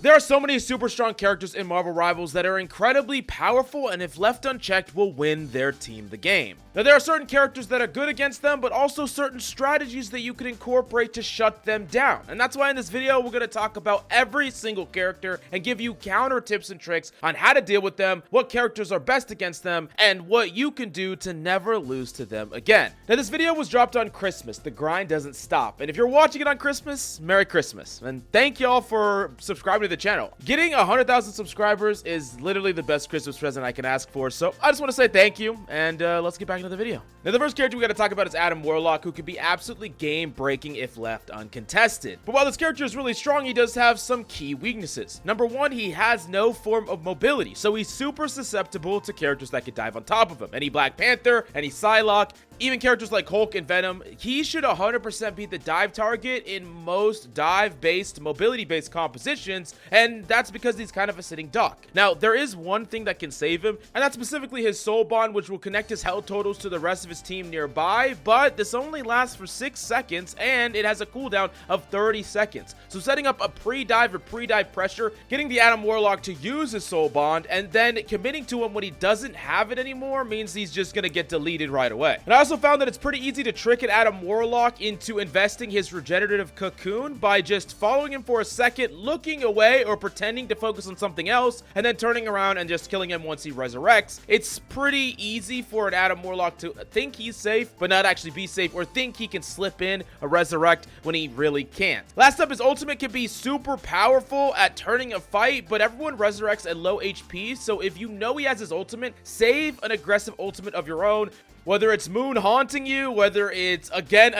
There are so many super strong characters in Marvel Rivals that are incredibly powerful and if left unchecked will win their team the game. Now there are certain characters that are good against them, but also certain strategies that you can incorporate to shut them down. And that's why in this video we're going to talk about every single character and give you counter tips and tricks on how to deal with them, what characters are best against them, and what you can do to never lose to them again. Now this video was dropped on Christmas. The grind doesn't stop. And if you're watching it on Christmas, Merry Christmas. And thank y'all for subscribing to the channel. Getting 100,000 subscribers is literally the best Christmas present I can ask for. So I just want to say thank you, and let's get back into the video. Now the first character we got to talk about is Adam Warlock, who can be absolutely game-breaking if left uncontested. But while this character is really strong, he does have some key weaknesses. Number one, he has no form of mobility, so he's super susceptible to characters that could dive on top of him. Any Black Panther, any Psylocke, even characters like Hulk and Venom. He should 100% be the dive target in most dive-based, mobility-based compositions, and that's because he's kind of a sitting duck. Now, there is one thing that can save him, and that's specifically his soul bond, which will connect his health totals to the rest of his team nearby, but this only lasts for 6 seconds, and it has a cooldown of 30 seconds. So setting up a pre-dive or pre-dive pressure, getting the Adam Warlock to use his soul bond, and then committing to him when he doesn't have it anymore means he's just gonna get deleted right away. And I also found that it's pretty easy to trick an Adam Warlock into investing his regenerative cocoon by just following him for a second, looking away or pretending to focus on something else, and then turning around and just killing him once he resurrects. It's pretty easy for an Adam Warlock to think he's safe, but not actually be safe, or think he can slip in a resurrect when he really can't. Last up, his ultimate can be super powerful at turning a fight, but everyone resurrects at low HP, so if you know he has his ultimate, save an aggressive ultimate of your own. Whether it's Moon haunting you, whether it's again,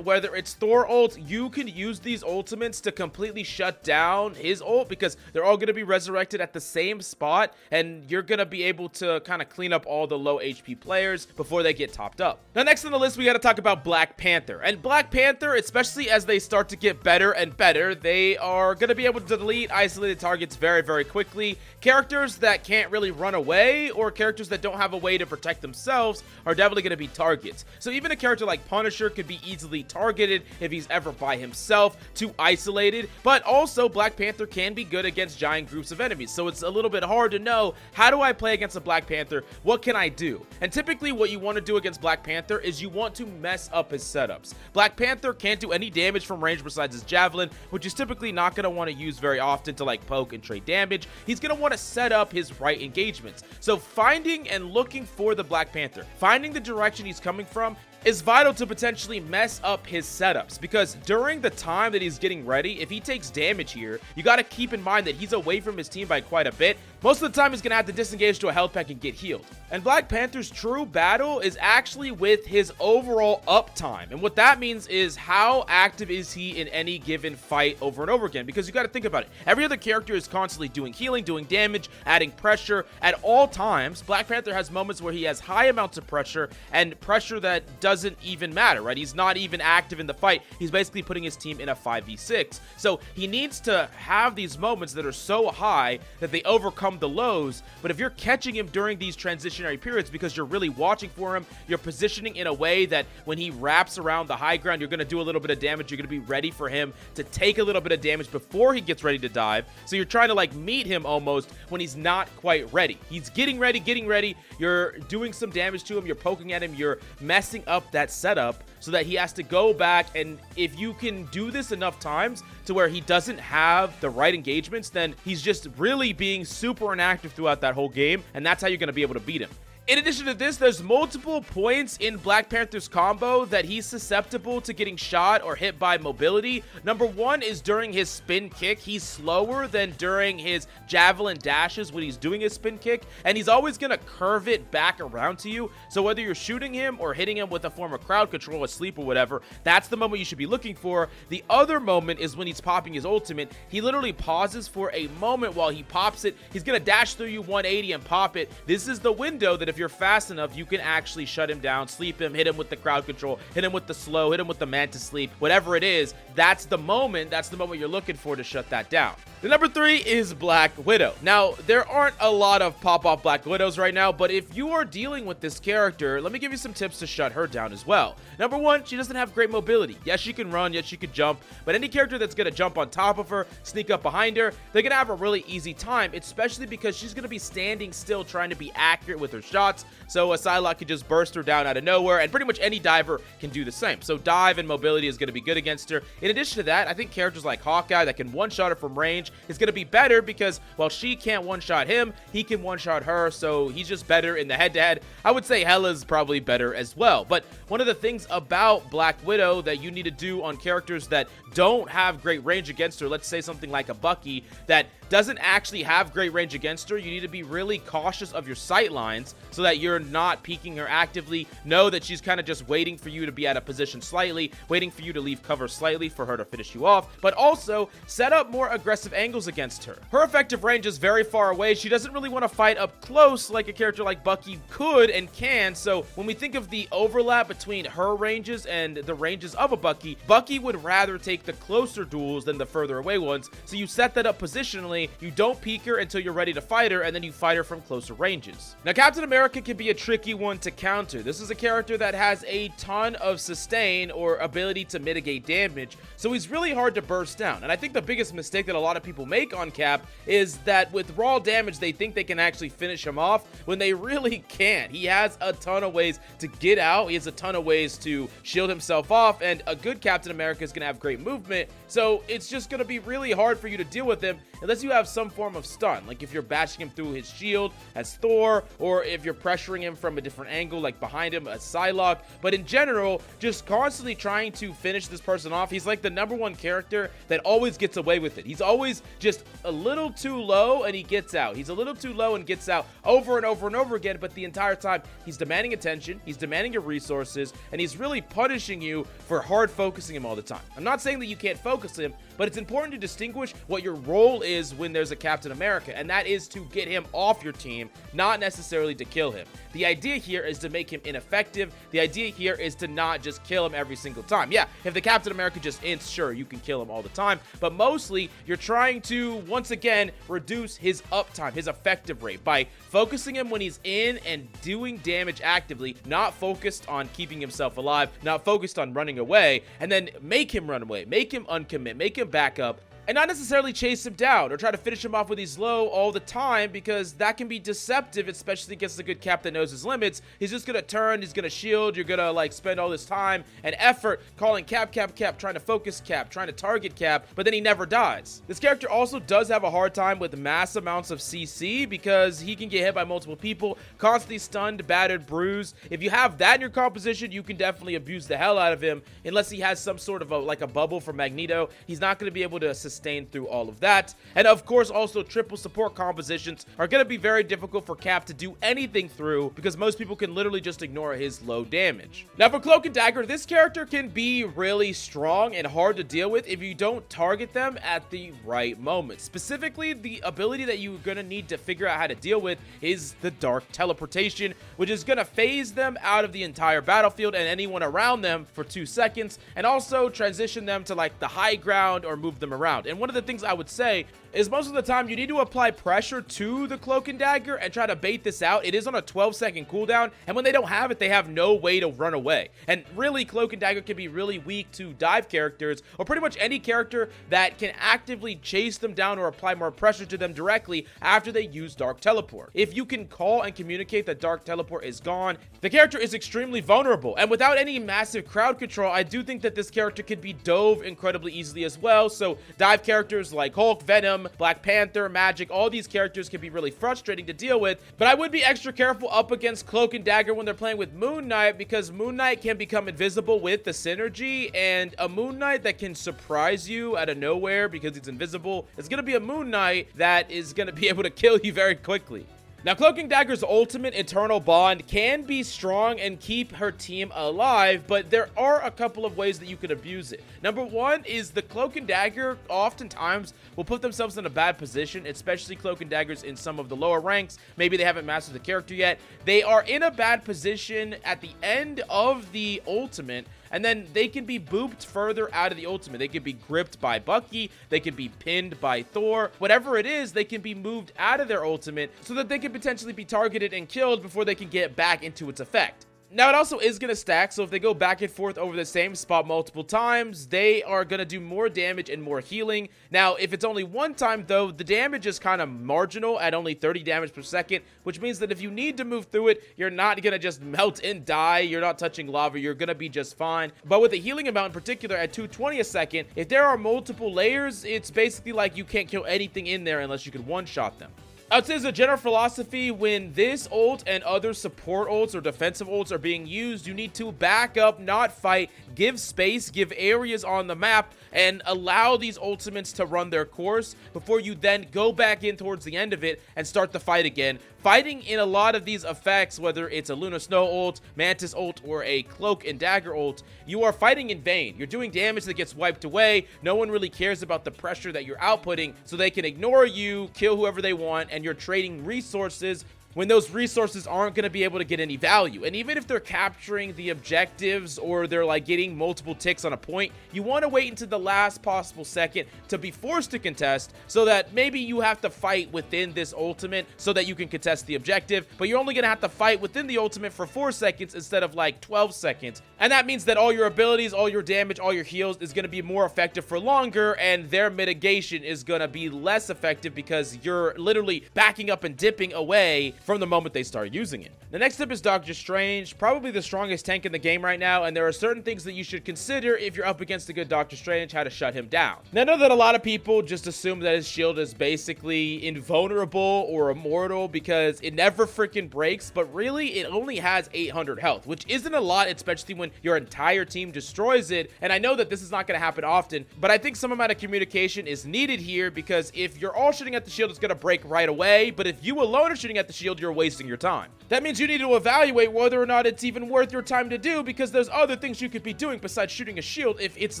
whether it's Thor ult, you can use these ultimates to completely shut down his ult because they're all going to be resurrected at the same spot, and you're going to be able to kind of clean up all the low HP players before they get topped up. Now, next on the list, we got to talk about Black Panther. And Black Panther, especially as they start to get better and better, they are going to be able to delete isolated targets very, very quickly. Characters that can't really run away or characters that don't have a way to protect themselves are definitely going to be targets. So even a character like Punisher could be easily targeted if he's ever by himself, too isolated, but also Black Panther can be good against giant groups of enemies. So it's a little bit hard to know, how do I play against a Black Panther? What can I do? And typically what you want to do against Black Panther is you want to mess up his setups. Black Panther can't do any damage from range besides his javelin, which is typically not going to want to use very often to like poke and trade damage. He's going to want to set up his right engagements. So finding and looking for the Black Panther, finding the direction he's coming from is vital to potentially mess up his setups, because during the time that he's getting ready, if he takes damage here, you got to keep in mind that he's away from his team by quite a bit. Most of the time he's going to have to disengage to a health pack and get healed. And Black Panther's true battle is actually with his overall uptime. And what that means is how active is he in any given fight over and over again, because you got to think about it. Every other character is constantly doing healing, doing damage, adding pressure at all times. Black Panther has moments where he has high amounts of pressure, and pressure that doesn't even matter, right? He's not even active in the fight. He's basically putting his team in a 5v6. So he needs to have these moments that are so high that they overcome the lows. But if you're catching him during these transitionary periods because you're really watching for him, you're positioning in a way that when he wraps around the high ground, you're going to do a little bit of damage. You're going to be ready for him to take a little bit of damage before he gets ready to dive. So you're trying to like meet him almost when he's not quite ready. He's getting ready. You're doing some damage to him. You're poking at him. You're messing up that setup so that he has to go back. And if you can do this enough times to where he doesn't have the right engagements, then he's just really being super inactive throughout that whole game, and that's how you're going to be able to beat him. In addition to this, there's multiple points in Black Panther's combo that he's susceptible to getting shot or hit by mobility. Number one is during his spin kick. He's slower than during his javelin dashes when he's doing his spin kick, and he's always going to curve it back around to you. So whether you're shooting him or hitting him with a form of crowd control, a sleep or whatever, that's the moment you should be looking for. The other moment is when he's popping his ultimate. He literally pauses for a moment while he pops it. He's going to dash through you 180 and pop it. This is the window that if you're fast enough, you can actually shut him down, sleep him, hit him with the crowd control, hit him with the slow, hit him with the Mantis sleep, whatever it is. That's the moment you're looking for to shut that down. The number 3 is Black Widow. Now, there aren't a lot of pop-off Black Widows right now, but if you are dealing with this character, let me give you some tips to shut her down as well. Number 1, she doesn't have great mobility. Yes, she can run, yes, she can jump, but any character that's going to jump on top of her, sneak up behind her, they're going to have a really easy time, especially because she's going to be standing still trying to be accurate with her shots, so a Psylocke can just burst her down out of nowhere, and pretty much any diver can do the same. So dive and mobility is going to be good against her. In addition to that, I think characters like Hawkeye that can one-shot her from range is going to be better because while she can't one-shot him, he can one-shot her, so he's just better in the head-to-head. I would say Hela's probably better as well. But one of the things about Black Widow that you need to do on characters that don't have great range against her, let's say something like a Bucky that doesn't actually have great range against her, you need to be really cautious of your sight lines so that you're not peeking her actively. Know that she's kind of just waiting for you to be out of position slightly, waiting for you to leave cover slightly for her to finish you off, but also set up more aggressive angles against her. Her effective range is very far away. She doesn't really want to fight up close like a character like Bucky could and can, so when we think of the overlap between her ranges and the ranges of a Bucky, Bucky would rather take the closer duels than the further away ones, so you set that up positionally. You don't peek her until you're ready to fight her, and then you fight her from closer ranges. Now, Captain America can be a tricky one to counter. This is a character that has a ton of sustain or ability to mitigate damage, so he's really hard to burst down. And I think the biggest mistake that a lot of people make on Cap is that with raw damage, they think they can actually finish him off when they really can't. He has a ton of ways to get out. He has a ton of ways to shield himself off, and a good Captain America is going to have great movement, so it's just going to be really hard for you to deal with him unless you have some form of stun, like if you're bashing him through his shield as Thor, or if you're pressuring him from a different angle like behind him as Psylocke. But in general, just constantly trying to finish this person off. He's like the number 1 character that always gets away with it. He's always just a little too low and he gets out. He's a little too low and gets out over and over and over again, but the entire time he's demanding attention, he's demanding your resources, and he's really punishing you for hard focusing him all the time. I'm not saying that you can't focus him, but it's important to distinguish what your role is when there's a Captain America, and that is to get him off your team, not necessarily to kill him. The idea here is to make him ineffective. The idea here is to not just kill him every single time. Yeah, if the Captain America just ints, sure, you can kill him all the time, but mostly you're trying to, once again, reduce his uptime, his effective rate, by focusing him when he's in and doing damage actively, not focused on keeping himself alive, not focused on running away, and then make him run away, make him uncommit, make him back up, and not necessarily chase him down or try to finish him off with he's low all the time, because that can be deceptive, especially against a good Cap that knows his limits. He's just gonna turn, he's gonna shield, you're gonna like spend all this time and effort calling Cap, trying to focus Cap, trying to target Cap, but then he never dies. This character also does have a hard time with mass amounts of CC because he can get hit by multiple people, constantly stunned, battered, bruised. If you have that in your composition, you can definitely abuse the hell out of him, unless he has some sort of a bubble from Magneto. He's not gonna be able to sustain through all of that. And of course, also triple support compositions are going to be very difficult for Cap to do anything through, because most people can literally just ignore his low damage. Now for Cloak and Dagger, this character can be really strong and hard to deal with if you don't target them at the right moment. Specifically, the ability that you're going to need to figure out how to deal with is the dark teleportation, which is going to phase them out of the entire battlefield and anyone around them for 2 seconds, and also transition them to like the high ground or move them around. And one of the things I would say is most of the time you need to apply pressure to the Cloak and Dagger and try to bait this out. It is on a 12-second cooldown, and when they don't have it, they have no way to run away. And really, Cloak and Dagger can be really weak to dive characters, or pretty much any character that can actively chase them down or apply more pressure to them directly after they use Dark Teleport. If you can call and communicate that Dark Teleport is gone, the character is extremely vulnerable. And without any massive crowd control, I do think that this character can be dove incredibly easily as well. So dive characters like Hulk, Venom, Black Panther, Magik, all these characters can be really frustrating to deal with, but I would be extra careful up against Cloak and Dagger when they're playing with Moon Knight, because Moon Knight can become invisible with the synergy, and a Moon Knight that can surprise you out of nowhere because he's invisible is going to be a Moon Knight that is going to be able to kill you very quickly. Now, Cloak and Dagger's ultimate Eternal Bond can be strong and keep her team alive, but there are a couple of ways that you can abuse it. Number one is the Cloak and Dagger oftentimes will put themselves in a bad position, especially Cloak and Daggers in some of the lower ranks. Maybe they haven't mastered the character yet. They are in a bad position at the end of the ultimate, and then they can be booped further out of the ultimate. They can be gripped by Bucky. They can be pinned by Thor. Whatever it is, they can be moved out of their ultimate so that they can potentially be targeted and killed before they can get back into its effect. Now, it also is going to stack, so if they go back and forth over the same spot multiple times, they are going to do more damage and more healing. Now, if it's only one time, though, the damage is kind of marginal at only 30 damage per second, which means that if you need to move through it, you're not going to just melt and die. You're not touching lava. You're going to be just fine. But with the healing amount in particular at 220 a second, if there are multiple layers, it's basically like you can't kill anything in there unless you can one-shot them. I would say as a general philosophy, when this ult and other support ults or defensive ults are being used, you need to back up, not fight, give space, give areas on the map, and allow these ultimates to run their course before you then go back in towards the end of it and start the fight again. Fighting in a lot of these effects, whether it's a Luna Snow ult, Mantis ult, or a Cloak and Dagger ult, you are fighting in vain. You're doing damage that gets wiped away. No one really cares about the pressure that you're outputting, so they can ignore you, kill whoever they want, and you're trading resources when those resources aren't going to be able to get any value. And even if they're capturing the objectives or they're like getting multiple ticks on a point, you want to wait until the last possible second to be forced to contest, so that maybe you have to fight within this ultimate so that you can contest the objective, but you're only going to have to fight within the ultimate for 4 seconds instead of like 12 seconds. And that means that all your abilities, all your damage, all your heals is going to be more effective for longer, and their mitigation is going to be less effective because you're literally backing up and dipping away from the moment they start using it. The next tip is Doctor Strange, probably the strongest tank in the game right now, and there are certain things that you should consider if you're up against a good Doctor Strange, how to shut him down. Now, I know that a lot of people just assume that his shield is basically invulnerable or immortal because it never freaking breaks, but really it only has 800 health, which isn't a lot, especially when your entire team destroys it. And I know that this is not going to happen often, but I think some amount of communication is needed here, because if you're all shooting at the shield, it's going to break right away, but if you alone are shooting at the shield, you're wasting your time. That means you need to evaluate whether or not it's even worth your time to do, because there's other things you could be doing besides shooting a shield if it's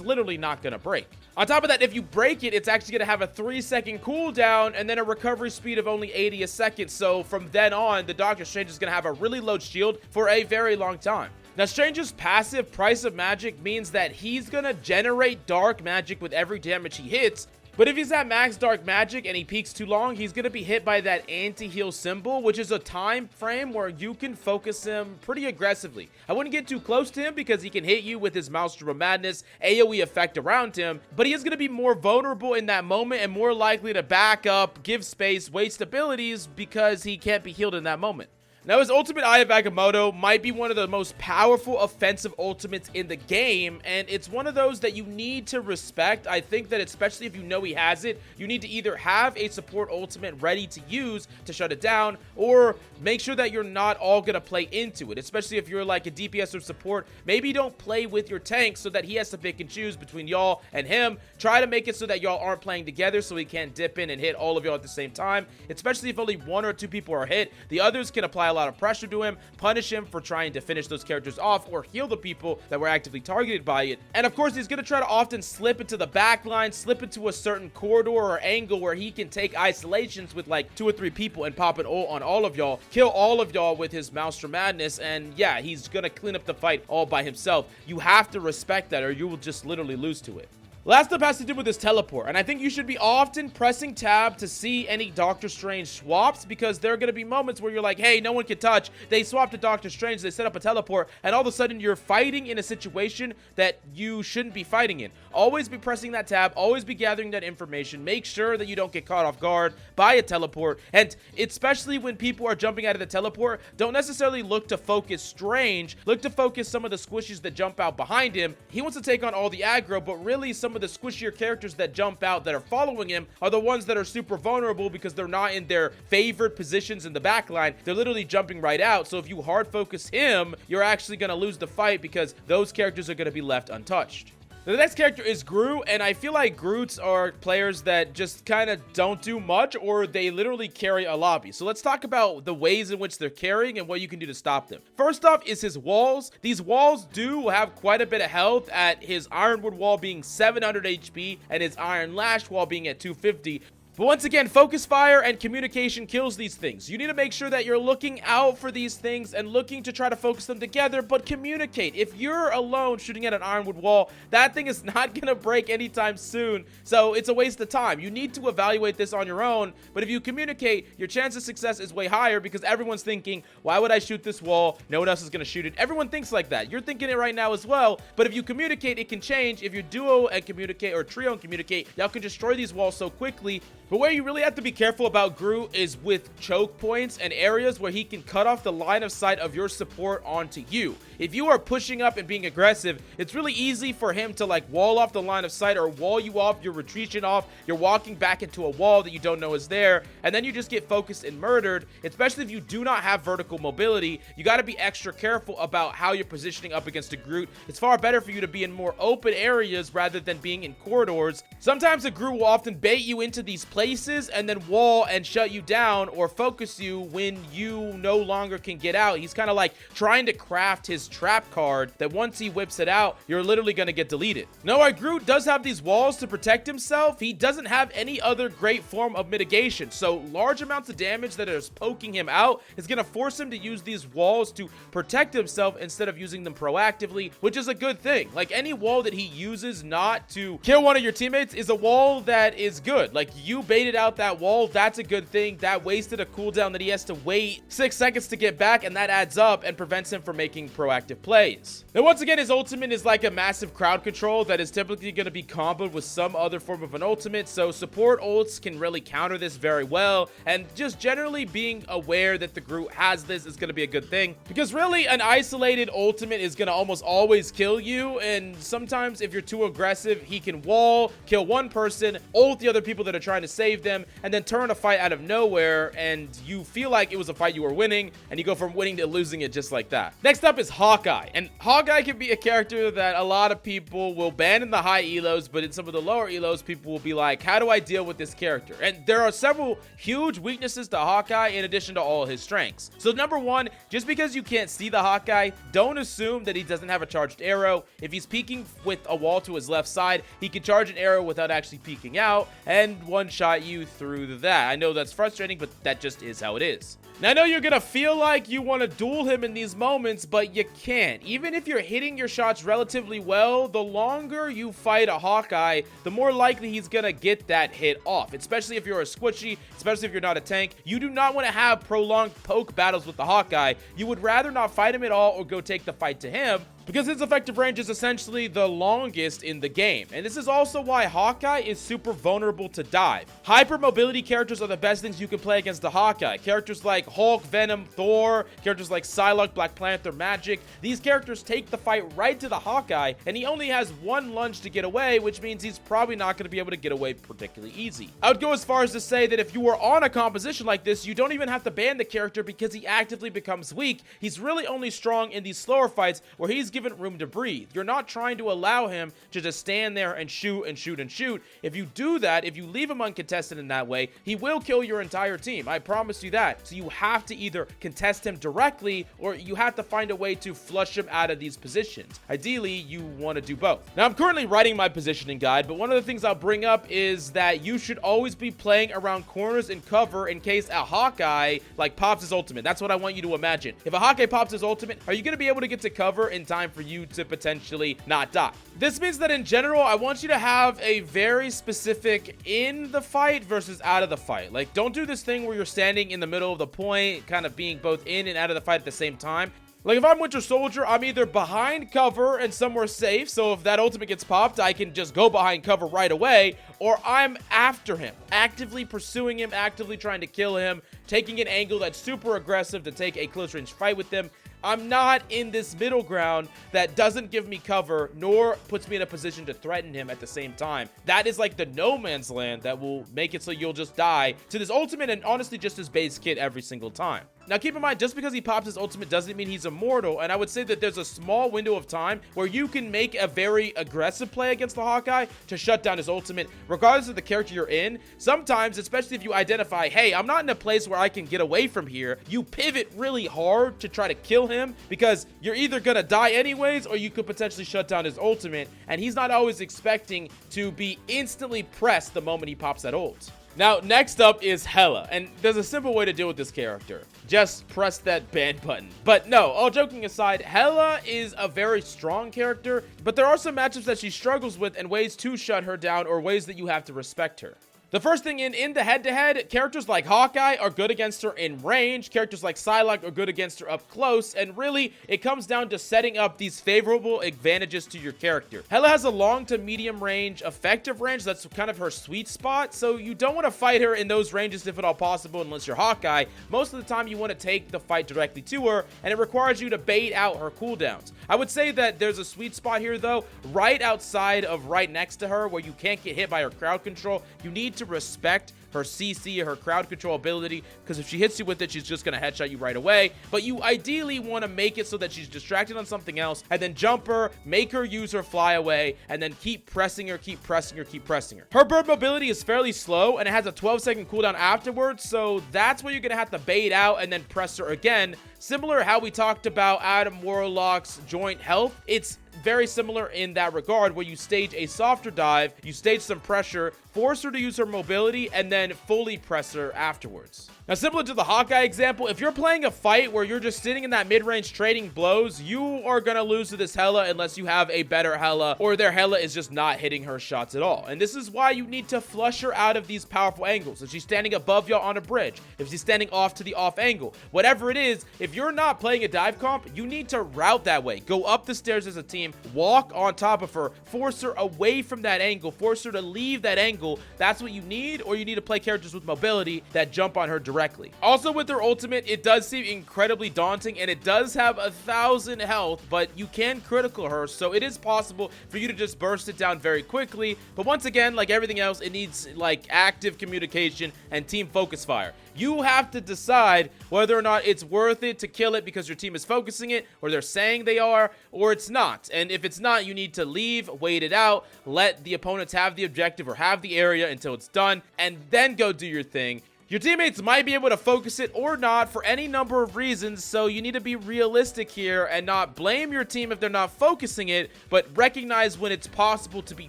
literally not going to break. On top of that, if you break it, it's actually going to have a 3-second cooldown and then a recovery speed of only 80 a second. So from then on, the Doctor Strange is going to have a really low shield for a very long time. Now, Strange's passive Price of Magic means that he's going to generate dark magic with every damage he hits. But if he's at max dark magic and he peaks too long, he's going to be hit by that anti-heal symbol, which is a time frame where you can focus him pretty aggressively. I wouldn't get too close to him because he can hit you with his Maelstrom of Madness AoE effect around him, but he is going to be more vulnerable in that moment and more likely to back up, give space, waste abilities because he can't be healed in that moment. Now, his ultimate Eye of Agamotto might be one of the most powerful offensive ultimates in the game, and it's one of those that you need to respect. I think that especially if you know he has it, you need to either have a support ultimate ready to use to shut it down, or make sure that you're not all going to play into it, especially if you're like a DPS or support. Maybe don't play with your tank so that he has to pick and choose between y'all and him. Try to make it so that y'all aren't playing together so he can't dip in and hit all of y'all at the same time, especially if only 1 or 2 people are hit. The others can apply a lot of pressure to him, punish him for trying to finish those characters off, or heal the people that were actively targeted by it. And of course, he's going to try to often slip into the back line, slip into a certain corridor or angle where he can take isolations with like 2 or 3 people and pop an ult on all of y'all, kill all of y'all with his Maelstrom Madness, and yeah, he's going to clean up the fight all by himself. You have to respect that or you will just literally lose to it. Last up has to do with his teleport, and I think you should be often pressing tab to see any Doctor Strange swaps, because there are going to be moments where you're like, hey, no one can touch. They swapped to Doctor Strange, they set up a teleport, and all of a sudden you're fighting in a situation that you shouldn't be fighting in. Always be pressing that tab, always be gathering that information. Make sure that you don't get caught off guard by a teleport, and especially when people are jumping out of the teleport, don't necessarily look to focus Strange. Look to focus some of the squishies that jump out behind him. He wants to take on all the aggro, but really some of the squishier characters that jump out that are following him are the ones that are super vulnerable because they're not in their favored positions in the backline. They're literally jumping right out. So if you hard focus him, you're actually going to lose the fight because those characters are going to be left untouched. The next character is Groot, and I feel like Groots are players that just kind of don't do much, or they literally carry a lobby. So let's talk about the ways in which they're carrying and what you can do to stop them. First off is his walls. These walls do have quite a bit of health, at his Ironwood wall being 700 HP and his Iron Lash wall being at 250. But once again, focus fire and communication kills these things. You need to make sure that you're looking out for these things and looking to try to focus them together, but communicate. If you're alone shooting at an Ironwood wall, that thing is not going to break anytime soon, so it's a waste of time. You need to evaluate this on your own, but if you communicate, your chance of success is way higher because everyone's thinking, why would I shoot this wall? No one else is going to shoot it. Everyone thinks like that. You're thinking it right now as well, but if you communicate, it can change. If you duo and communicate or trio and communicate, y'all can destroy these walls so quickly. But where you really have to be careful about Groot is with choke points and areas where he can cut off the line of sight of your support onto you. If you are pushing up and being aggressive, it's really easy for him to like wall off the line of sight or wall you off, you're retreating off, you're walking back into a wall that you don't know is there, and then you just get focused and murdered, especially if you do not have vertical mobility. You got to be extra careful about how you're positioning up against a Groot. It's far better for you to be in more open areas rather than being in corridors. Sometimes a Groot will often bait you into these places and then wall and shut you down or focus you when you no longer can get out. He's kind of like trying to craft his trap card that once he whips it out, you're literally going to get deleted. Now, while Groot does have these walls to protect himself, he doesn't have any other great form of mitigation. So large amounts of damage that is poking him out is going to force him to use these walls to protect himself instead of using them proactively, which is a good thing. Like any wall that he uses not to kill one of your teammates is a wall that is good. Like you baited out that wall, that's a good thing. That wasted a cooldown that he has to wait 6 seconds to get back, and that adds up and prevents him from making proactive plays. Now, once again, his ultimate is like a massive crowd control that is typically going to be comboed with some other form of an ultimate, so support ults can really counter this very well, and just generally being aware that the Groot has this is going to be a good thing, because really an isolated ultimate is going to almost always kill you, and sometimes if you're too aggressive, he can wall, kill one person, ult the other people that are trying to save them, and then turn a fight out of nowhere, and you feel like it was a fight you were winning, and you go from winning to losing it just like that. Next up is Hawkeye, and Hawkeye can be a character that a lot of people will ban in the high elos, but in some of the lower elos, people will be like, how do I deal with this character? And there are several huge weaknesses to Hawkeye in addition to all his strengths. So number one, just because you can't see the Hawkeye, don't assume that he doesn't have a charged arrow. If he's peeking with a wall to his left side, he can charge an arrow without actually peeking out and one-shot you through that. I know that's frustrating, but that just is how it is. Now, I know you're gonna feel like you want to duel him in these moments, but you can't. Even if you're hitting your shots relatively well, the longer you fight a Hawkeye, the more likely he's gonna get that hit off, especially if you're a squishy, especially if you're not a tank. You do not want to have prolonged poke battles with the Hawkeye. You would rather not fight him at all or go take the fight to him, because his effective range is essentially the longest in the game. And this is also why Hawkeye is super vulnerable to dive. Hyper mobility characters are the best things you can play against the Hawkeye. Characters like Hulk, Venom, Thor, characters like Psylocke, Black Panther, Magik. These characters take the fight right to the Hawkeye, and he only has one lunge to get away, which means he's probably not going to be able to get away particularly easy. I would go as far as to say that if you were on a composition like this, you don't even have to ban the character because he actively becomes weak. He's really only strong in these slower fights where he's given room to breathe. You're not trying to allow him to just stand there and shoot and shoot and shoot. If you do that, if you leave him uncontested in that way, he will kill your entire team. I promise you that. So you have to either contest him directly or you have to find a way to flush him out of these positions. Ideally, you want to do both. Now, I'm currently writing my positioning guide, but one of the things I'll bring up is that you should always be playing around corners and cover in case a Hawkeye like pops his ultimate. That's what I want you to imagine. If a Hawkeye pops his ultimate, are you going to be able to get to cover in time for you to potentially not die? This means that in general, I want you to have a very specific in the fight versus out of the fight. Like, don't do this thing where you're standing in the middle of the point, kind of being both in and out of the fight at the same time. Like, if I'm Winter Soldier, I'm either behind cover and somewhere safe, so if that ultimate gets popped, I can just go behind cover right away, or I'm after him, actively pursuing him, actively trying to kill him, taking an angle that's super aggressive to take a close-range fight with him. I'm not in this middle ground that doesn't give me cover, nor puts me in a position to threaten him at the same time. That is like the no man's land that will make it so you'll just die to this ultimate and honestly just his base kit every single time. Now keep in mind, just because he pops his ultimate doesn't mean he's immortal, and I would say that there's a small window of time where you can make a very aggressive play against the Hawkeye to shut down his ultimate, regardless of the character you're in. Sometimes, especially if you identify, hey, I'm not in a place where I can get away from here, you pivot really hard to try to kill him, because you're either gonna die anyways, or you could potentially shut down his ultimate, and he's not always expecting to be instantly pressed the moment he pops that ult. Now, next up is Hela, and there's a simple way to deal with this character. Just press that ban button. But no, all joking aside, Hela is a very strong character, but there are some matchups that she struggles with and ways to shut her down, or ways that you have to respect her. The first thing in the head-to-head, characters like Hawkeye are good against her in range, characters like Psylocke are good against her up close, and really, it comes down to setting up these favorable advantages to your character. Hela has a long to medium range, effective range, that's kind of her sweet spot, so you don't want to fight her in those ranges if at all possible unless you're Hawkeye. Most of the time, you want to take the fight directly to her, and it requires you to bait out her cooldowns. I would say that there's a sweet spot here, though, right outside of right next to her, where you can't get hit by her crowd control. You need to respect her CC, her crowd control ability, because if she hits you with it, she's just going to headshot you right away. But you ideally want to make it so that she's distracted on something else, and then jump her, make her use her fly away, and then keep pressing her, keep pressing her, keep pressing her. Her bird mobility is fairly slow, and it has a 12-second cooldown afterwards, so that's where you're going to have to bait out and then press her again. Similar how we talked about Adam Warlock's joint health, it's very similar in that regard, where you stage a softer dive, you stage some pressure, force her to use her mobility, and then fully press her afterwards. Now, similar to the Hawkeye example, if you're playing a fight where you're just sitting in that mid-range trading blows, you are going to lose to this Hela unless you have a better Hela, or their Hela is just not hitting her shots at all. And this is why you need to flush her out of these powerful angles. If she's standing above y'all on a bridge, if she's standing off to the off angle, whatever it is, if you're not playing a dive comp, you need to route that way. Go up the stairs as a team, walk on top of her, force her away from that angle, force her to leave that angle. That's what you need, or you need to play characters with mobility that jump on her directly. Also, with her ultimate, it does seem incredibly daunting, and it does have 1,000 health, but you can critical her, so it is possible for you to just burst it down very quickly. But once again, like everything else, it needs like active communication and team focus fire. You have to decide whether or not it's worth it to kill it because your team is focusing it, or they're saying they are, or it's not. And if it's not, you need to leave, wait it out, let the opponents have the objective or have the area until it's done, and then go do your thing. Your teammates might be able to focus it or not for any number of reasons, so you need to be realistic here and not blame your team if they're not focusing it, but recognize when it's possible to be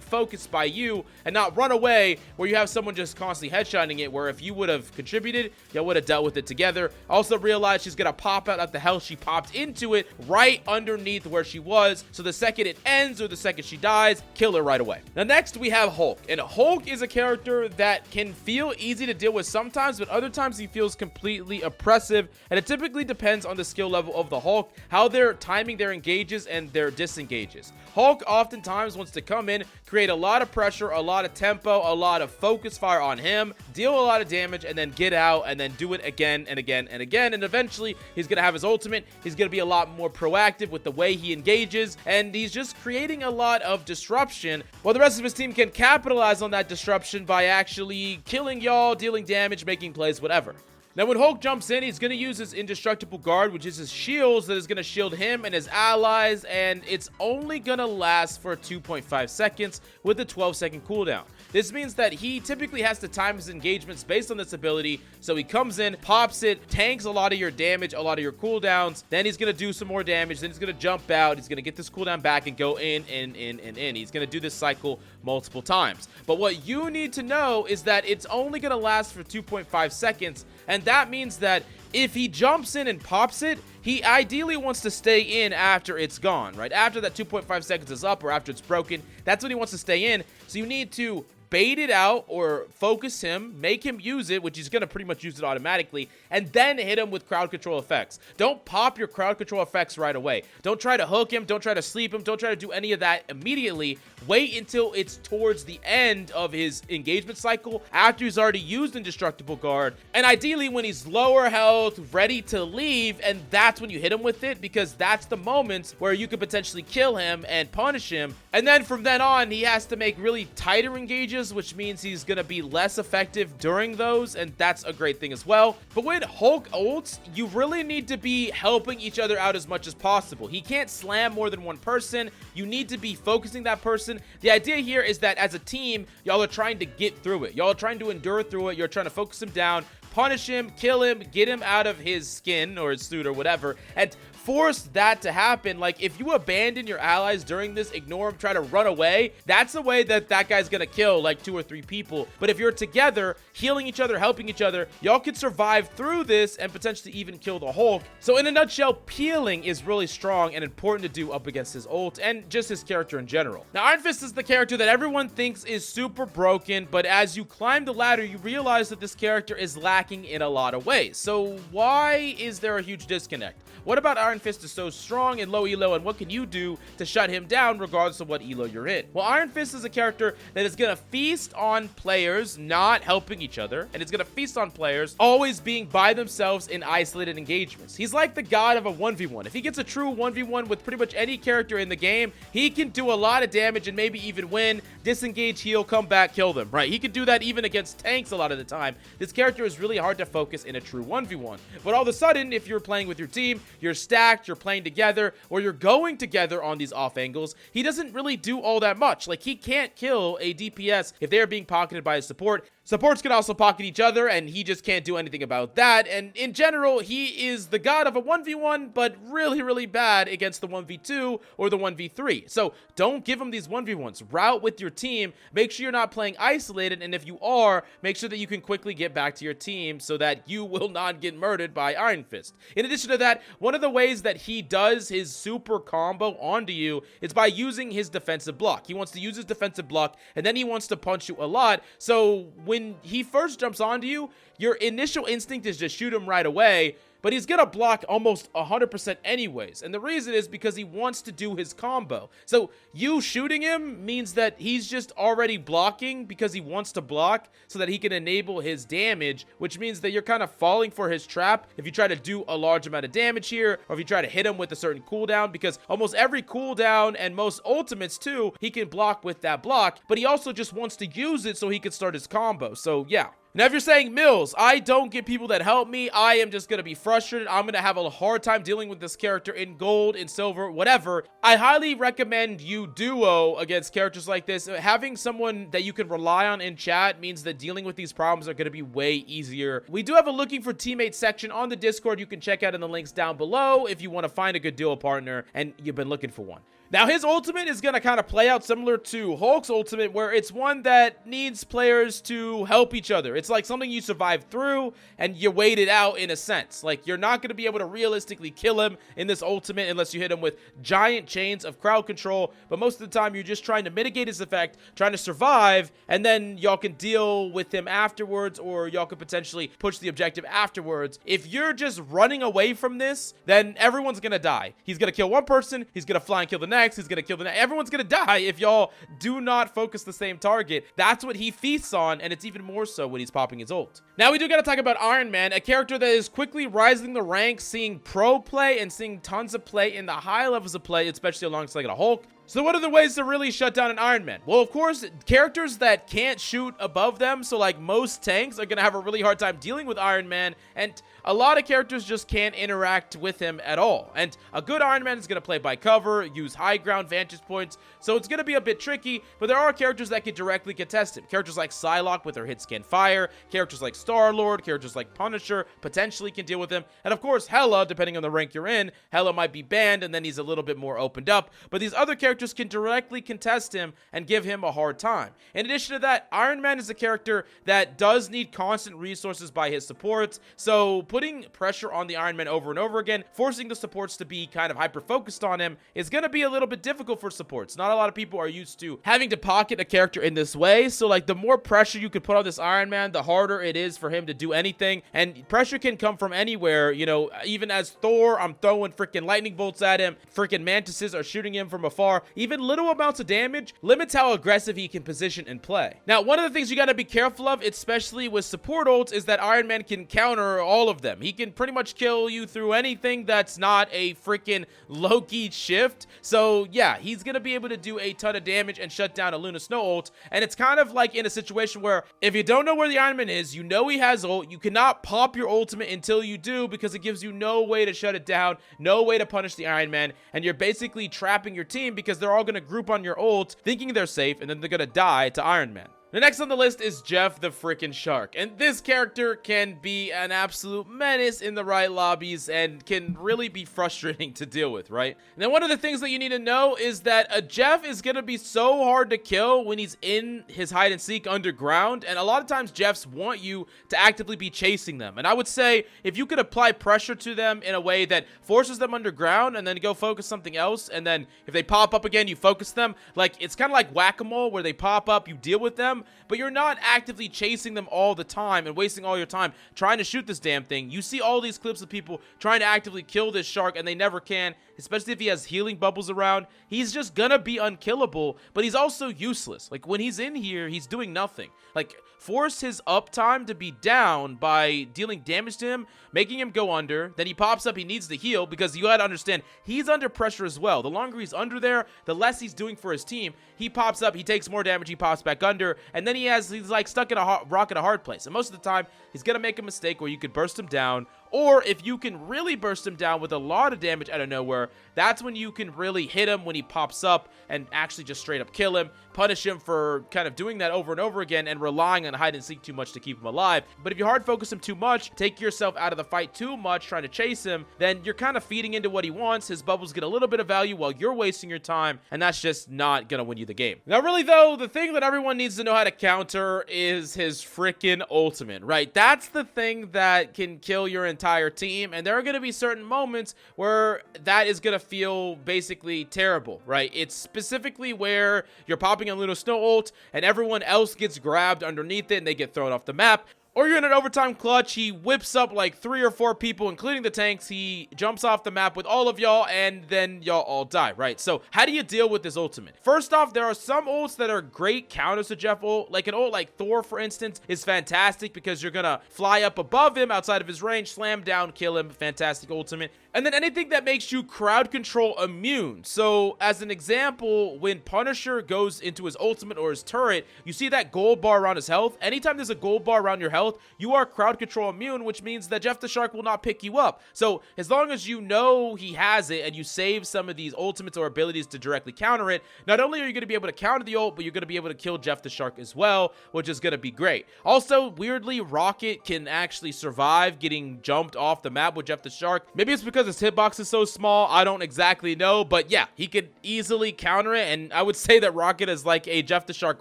focused by you and not run away where you have someone just constantly headshotting it, where if you would have contributed, you would have dealt with it together. Also realize she's going to pop out at the health she popped into it right underneath where she was, so the second it ends or the second she dies, kill her right away. Now next we have Hulk, and Hulk is a character that can feel easy to deal with sometimes, but other times he feels completely oppressive, and it typically depends on the skill level of the Hulk, how they're timing their engages and their disengages. Hulk oftentimes wants to come in, create a lot of pressure, a lot of tempo, a lot of focus fire on him, deal a lot of damage, and then get out and then do it again and again and again, and eventually he's going to have his ultimate. He's going to be a lot more proactive with the way he engages, and he's just creating a lot of disruption, while the rest of his team can capitalize on that disruption by actually killing y'all, dealing damage, making plays, whatever. Now, when Hulk jumps in, he's going to use his indestructible guard, which is his shields that is going to shield him and his allies, and it's only going to last for 2.5 seconds with a 12-second cooldown. This means that he typically has to time his engagements based on this ability, so he comes in, pops it, tanks a lot of your damage, a lot of your cooldowns, then he's going to do some more damage, then he's going to jump out, he's going to get this cooldown back and go in. He's going to do this cycle multiple times. But what you need to know is that it's only going to last for 2.5 seconds, and that means that if he jumps in and pops it, he ideally wants to stay in after it's gone, right? After that 2.5 seconds is up or after it's broken, that's when he wants to stay in. So you need to bait it out or focus him, make him use it, which he's going to pretty much use it automatically, and then hit him with crowd control effects. Don't pop your crowd control effects right away. Don't try to hook him. Don't try to sleep him. Don't try to do any of that immediately. Wait until it's towards the end of his engagement cycle, after he's already used Indestructible Guard, and ideally when he's lower health, ready to leave, and that's when you hit him with it, because that's the moments where you could potentially kill him and punish him. And then from then on, he has to make really tighter engages dodges, which means he's gonna be less effective during those, and that's a great thing as well. But when Hulk ults, you really need to be helping each other out as much as possible. He can't slam more than one person. You need to be focusing that person. The idea here is that as a team, y'all are trying to get through it. Y'all are trying to endure through it. You're trying to focus him down, punish him, kill him, get him out of his skin or his suit or whatever, and force that to happen. Like, if you abandon your allies during this, ignore them, try to run away, that's the way that that guy's gonna kill like 2 or 3 people. But if you're together, healing each other, helping each other, y'all can survive through this and potentially even kill the Hulk. So in a nutshell, peeling is really strong and important to do up against his ult and just his character in general. Now, Iron Fist is the character that everyone thinks is super broken, but as you climb the ladder, you realize that this character is lacking in a lot of ways. So why is there a huge disconnect? What about Iron Fist is so strong and low elo, and what can you do to shut him down regardless of what elo you're in? Well, Iron Fist is a character that is going to feast on players not helping each other, and it's going to feast on players always being by themselves in isolated engagements. He's like the god of a 1v1. If he gets a true 1v1 with pretty much any character in the game, he can do a lot of damage and maybe even win, disengage, heal, come back, kill them, right? He can do that even against tanks a lot of the time. This character is really hard to focus in a true 1v1. But all of a sudden, if you're playing with your team, you're stacked, you're playing together, or you're going together on these off angles, he doesn't really do all that much. Like, he can't kill a DPS if they're being pocketed by a support. Supports can also pocket each other, and he just can't do anything about that. And in general, he is the god of a 1v1, but really, really bad against the 1v2 or the 1v3. So don't give him these 1v1s. Route with your team. Make sure you're not playing isolated, and if you are, make sure that you can quickly get back to your team so that you will not get murdered by Iron Fist. In addition to that, one of the ways that he does his super combo onto you is by using his defensive block. He wants to use his defensive block, and then he wants to punch you a lot. So when he first jumps onto you, your initial instinct is just shoot him right away, but he's gonna block almost 100% anyways. And the reason is because he wants to do his combo. So you shooting him means that he's just already blocking because he wants to block so that he can enable his damage, which means that you're kind of falling for his trap if you try to do a large amount of damage here, or if you try to hit him with a certain cooldown, because almost every cooldown and most ultimates too, he can block with that block, but he also just wants to use it so he can start his combo. So yeah. Now, if you're saying, Mills, I don't get people that help me, I am just going to be frustrated, I'm going to have a hard time dealing with this character in gold, in silver, whatever, I highly recommend you duo against characters like this. Having someone that you can rely on in chat means that dealing with these problems are going to be way easier. We do have a looking for teammates section on the Discord you can check out in the links down below if you want to find a good duo partner and you've been looking for one. Now, his ultimate is going to kind of play out similar to Hulk's ultimate, where it's one that needs players to help each other. It's like something you survive through and you wait it out in a sense. Like, you're not going to be able to realistically kill him in this ultimate unless you hit him with giant chains of crowd control. But most of the time, you're just trying to mitigate his effect, trying to survive, and then y'all can deal with him afterwards, or y'all could potentially push the objective afterwards. If you're just running away from this, then everyone's going to die. He's going to kill one person, he's going to fly and kill the next. He's gonna kill the next. Everyone's gonna die if y'all do not focus the same target. That's what he feasts on, and it's even more so when he's popping his ult. Now, we do gotta talk about Iron Man, a character that is quickly rising the ranks, seeing pro play and seeing tons of play in the high levels of play, especially alongside a Hulk. So what are the ways to really shut down an Iron Man? Well, of course, characters that can't shoot above them, so like most tanks are gonna have a really hard time dealing with Iron Man, and a lot of characters just can't interact with him at all. And a good Iron Man is gonna play by cover, use high ground vantage points, so it's gonna be a bit tricky, but there are characters that can directly contest him. Characters like Psylocke with her hit scan fire, characters like Star-Lord, characters like Punisher potentially can deal with him, and of course Hela, depending on the rank you're in. Hela might be banned and then he's a little bit more opened up, but these other characters can directly contest him and give him a hard time. In addition to that, Iron Man is a character that does need constant resources by his supports, so putting pressure on the Iron Man over and over again, forcing the supports to be kind of hyper-focused on him, is going to be a little bit difficult for supports. Not a lot of people are used to having to pocket a character in this way, so like the more pressure you could put on this Iron Man, the harder it is for him to do anything, and pressure can come from anywhere. You know, even as Thor, I'm throwing freaking lightning bolts at him, freaking mantises are shooting him from afar. far, even little amounts of damage limits how aggressive he can position and play. Now, one of the things you gotta be careful of, especially with support ults, is that Iron Man can counter all of them. He can pretty much kill you through anything that's not a freaking Loki shift. So yeah, he's gonna be able to do a ton of damage and shut down a Luna Snow ult. And it's kind of like in a situation where if you don't know where the Iron Man is, you know he has ult, you cannot pop your ultimate until you do, because it gives you no way to shut it down, no way to punish the Iron Man, and you're basically trapping your team because they're all gonna group on your ult thinking they're safe, and then they're gonna die to Iron Man. The next on the list is Jeff the frickin' Shark, and this character can be an absolute menace in the right lobbies and can really be frustrating to deal with, right? Now, one of the things that you need to know is that a Jeff is gonna be so hard to kill when he's in his hide and seek underground, and a lot of times Jeffs want you to actively be chasing them. And I would say if you could apply pressure to them in a way that forces them underground and then go focus something else, and then if they pop up again, you focus them. Like, it's kind of like whack-a-mole where they pop up, you deal with them, but you're not actively chasing them all the time and wasting all your time trying to shoot this damn thing. You see all these clips of people trying to actively kill this shark, and they never can, especially if he has healing bubbles around. He's just gonna be unkillable, but he's also useless. Like, when he's in here, he's doing nothing. Like, force his uptime to be down by dealing damage to him, making him go under. Then he pops up, he needs to heal, because you gotta understand, he's under pressure as well. The longer he's under there, the less he's doing for his team. He pops up, he takes more damage, he pops back under, and then he's like stuck in a rock at a hard place. And most of the time, he's gonna make a mistake where you could burst him down, or if you can really burst him down with a lot of damage out of nowhere, that's when you can really hit him when he pops up and actually just straight up kill him, punish him for kind of doing that over and over again and relying on hide and seek too much to keep him alive. But if you hard focus him too much, take yourself out of the fight too much trying to chase him, then you're kind of feeding into what he wants. His bubbles get a little bit of value while you're wasting your time, and that's just not gonna win you the game. Now, really though, the thing that everyone needs to know how to counter is his freaking ultimate, right? That's the thing that can kill your entire team, and there are going to be certain moments where that is going to feel basically terrible, right? It's specifically where you're popping a Luna Snow ult and everyone else gets grabbed underneath it and they get thrown off the map. Or you're in an overtime clutch, he whips up like 3 or 4 people, including the tanks, he jumps off the map with all of y'all, and then y'all all die, right? So how do you deal with this ultimate? First off, there are some ults that are great counters to Jeff ult. Like an ult like Thor, for instance, is fantastic because you're gonna fly up above him outside of his range, slam down, kill him, fantastic ultimate. And then anything that makes you crowd control immune. So as an example, when Punisher goes into his ultimate or his turret, you see that gold bar around his health. Anytime there's a gold bar around your health, you are crowd control immune, which means that Jeff the Shark will not pick you up. So as long as you know he has it and you save some of these ultimates or abilities to directly counter it, not only are you going to be able to counter the ult, but you're going to be able to kill Jeff the Shark as well, which is going to be great. Also, weirdly, Rocket can actually survive getting jumped off the map with Jeff the Shark. Maybe it's because his hitbox is so small, I don't exactly know, but yeah, he could easily counter it, and I would say that Rocket is like a Jeff the Shark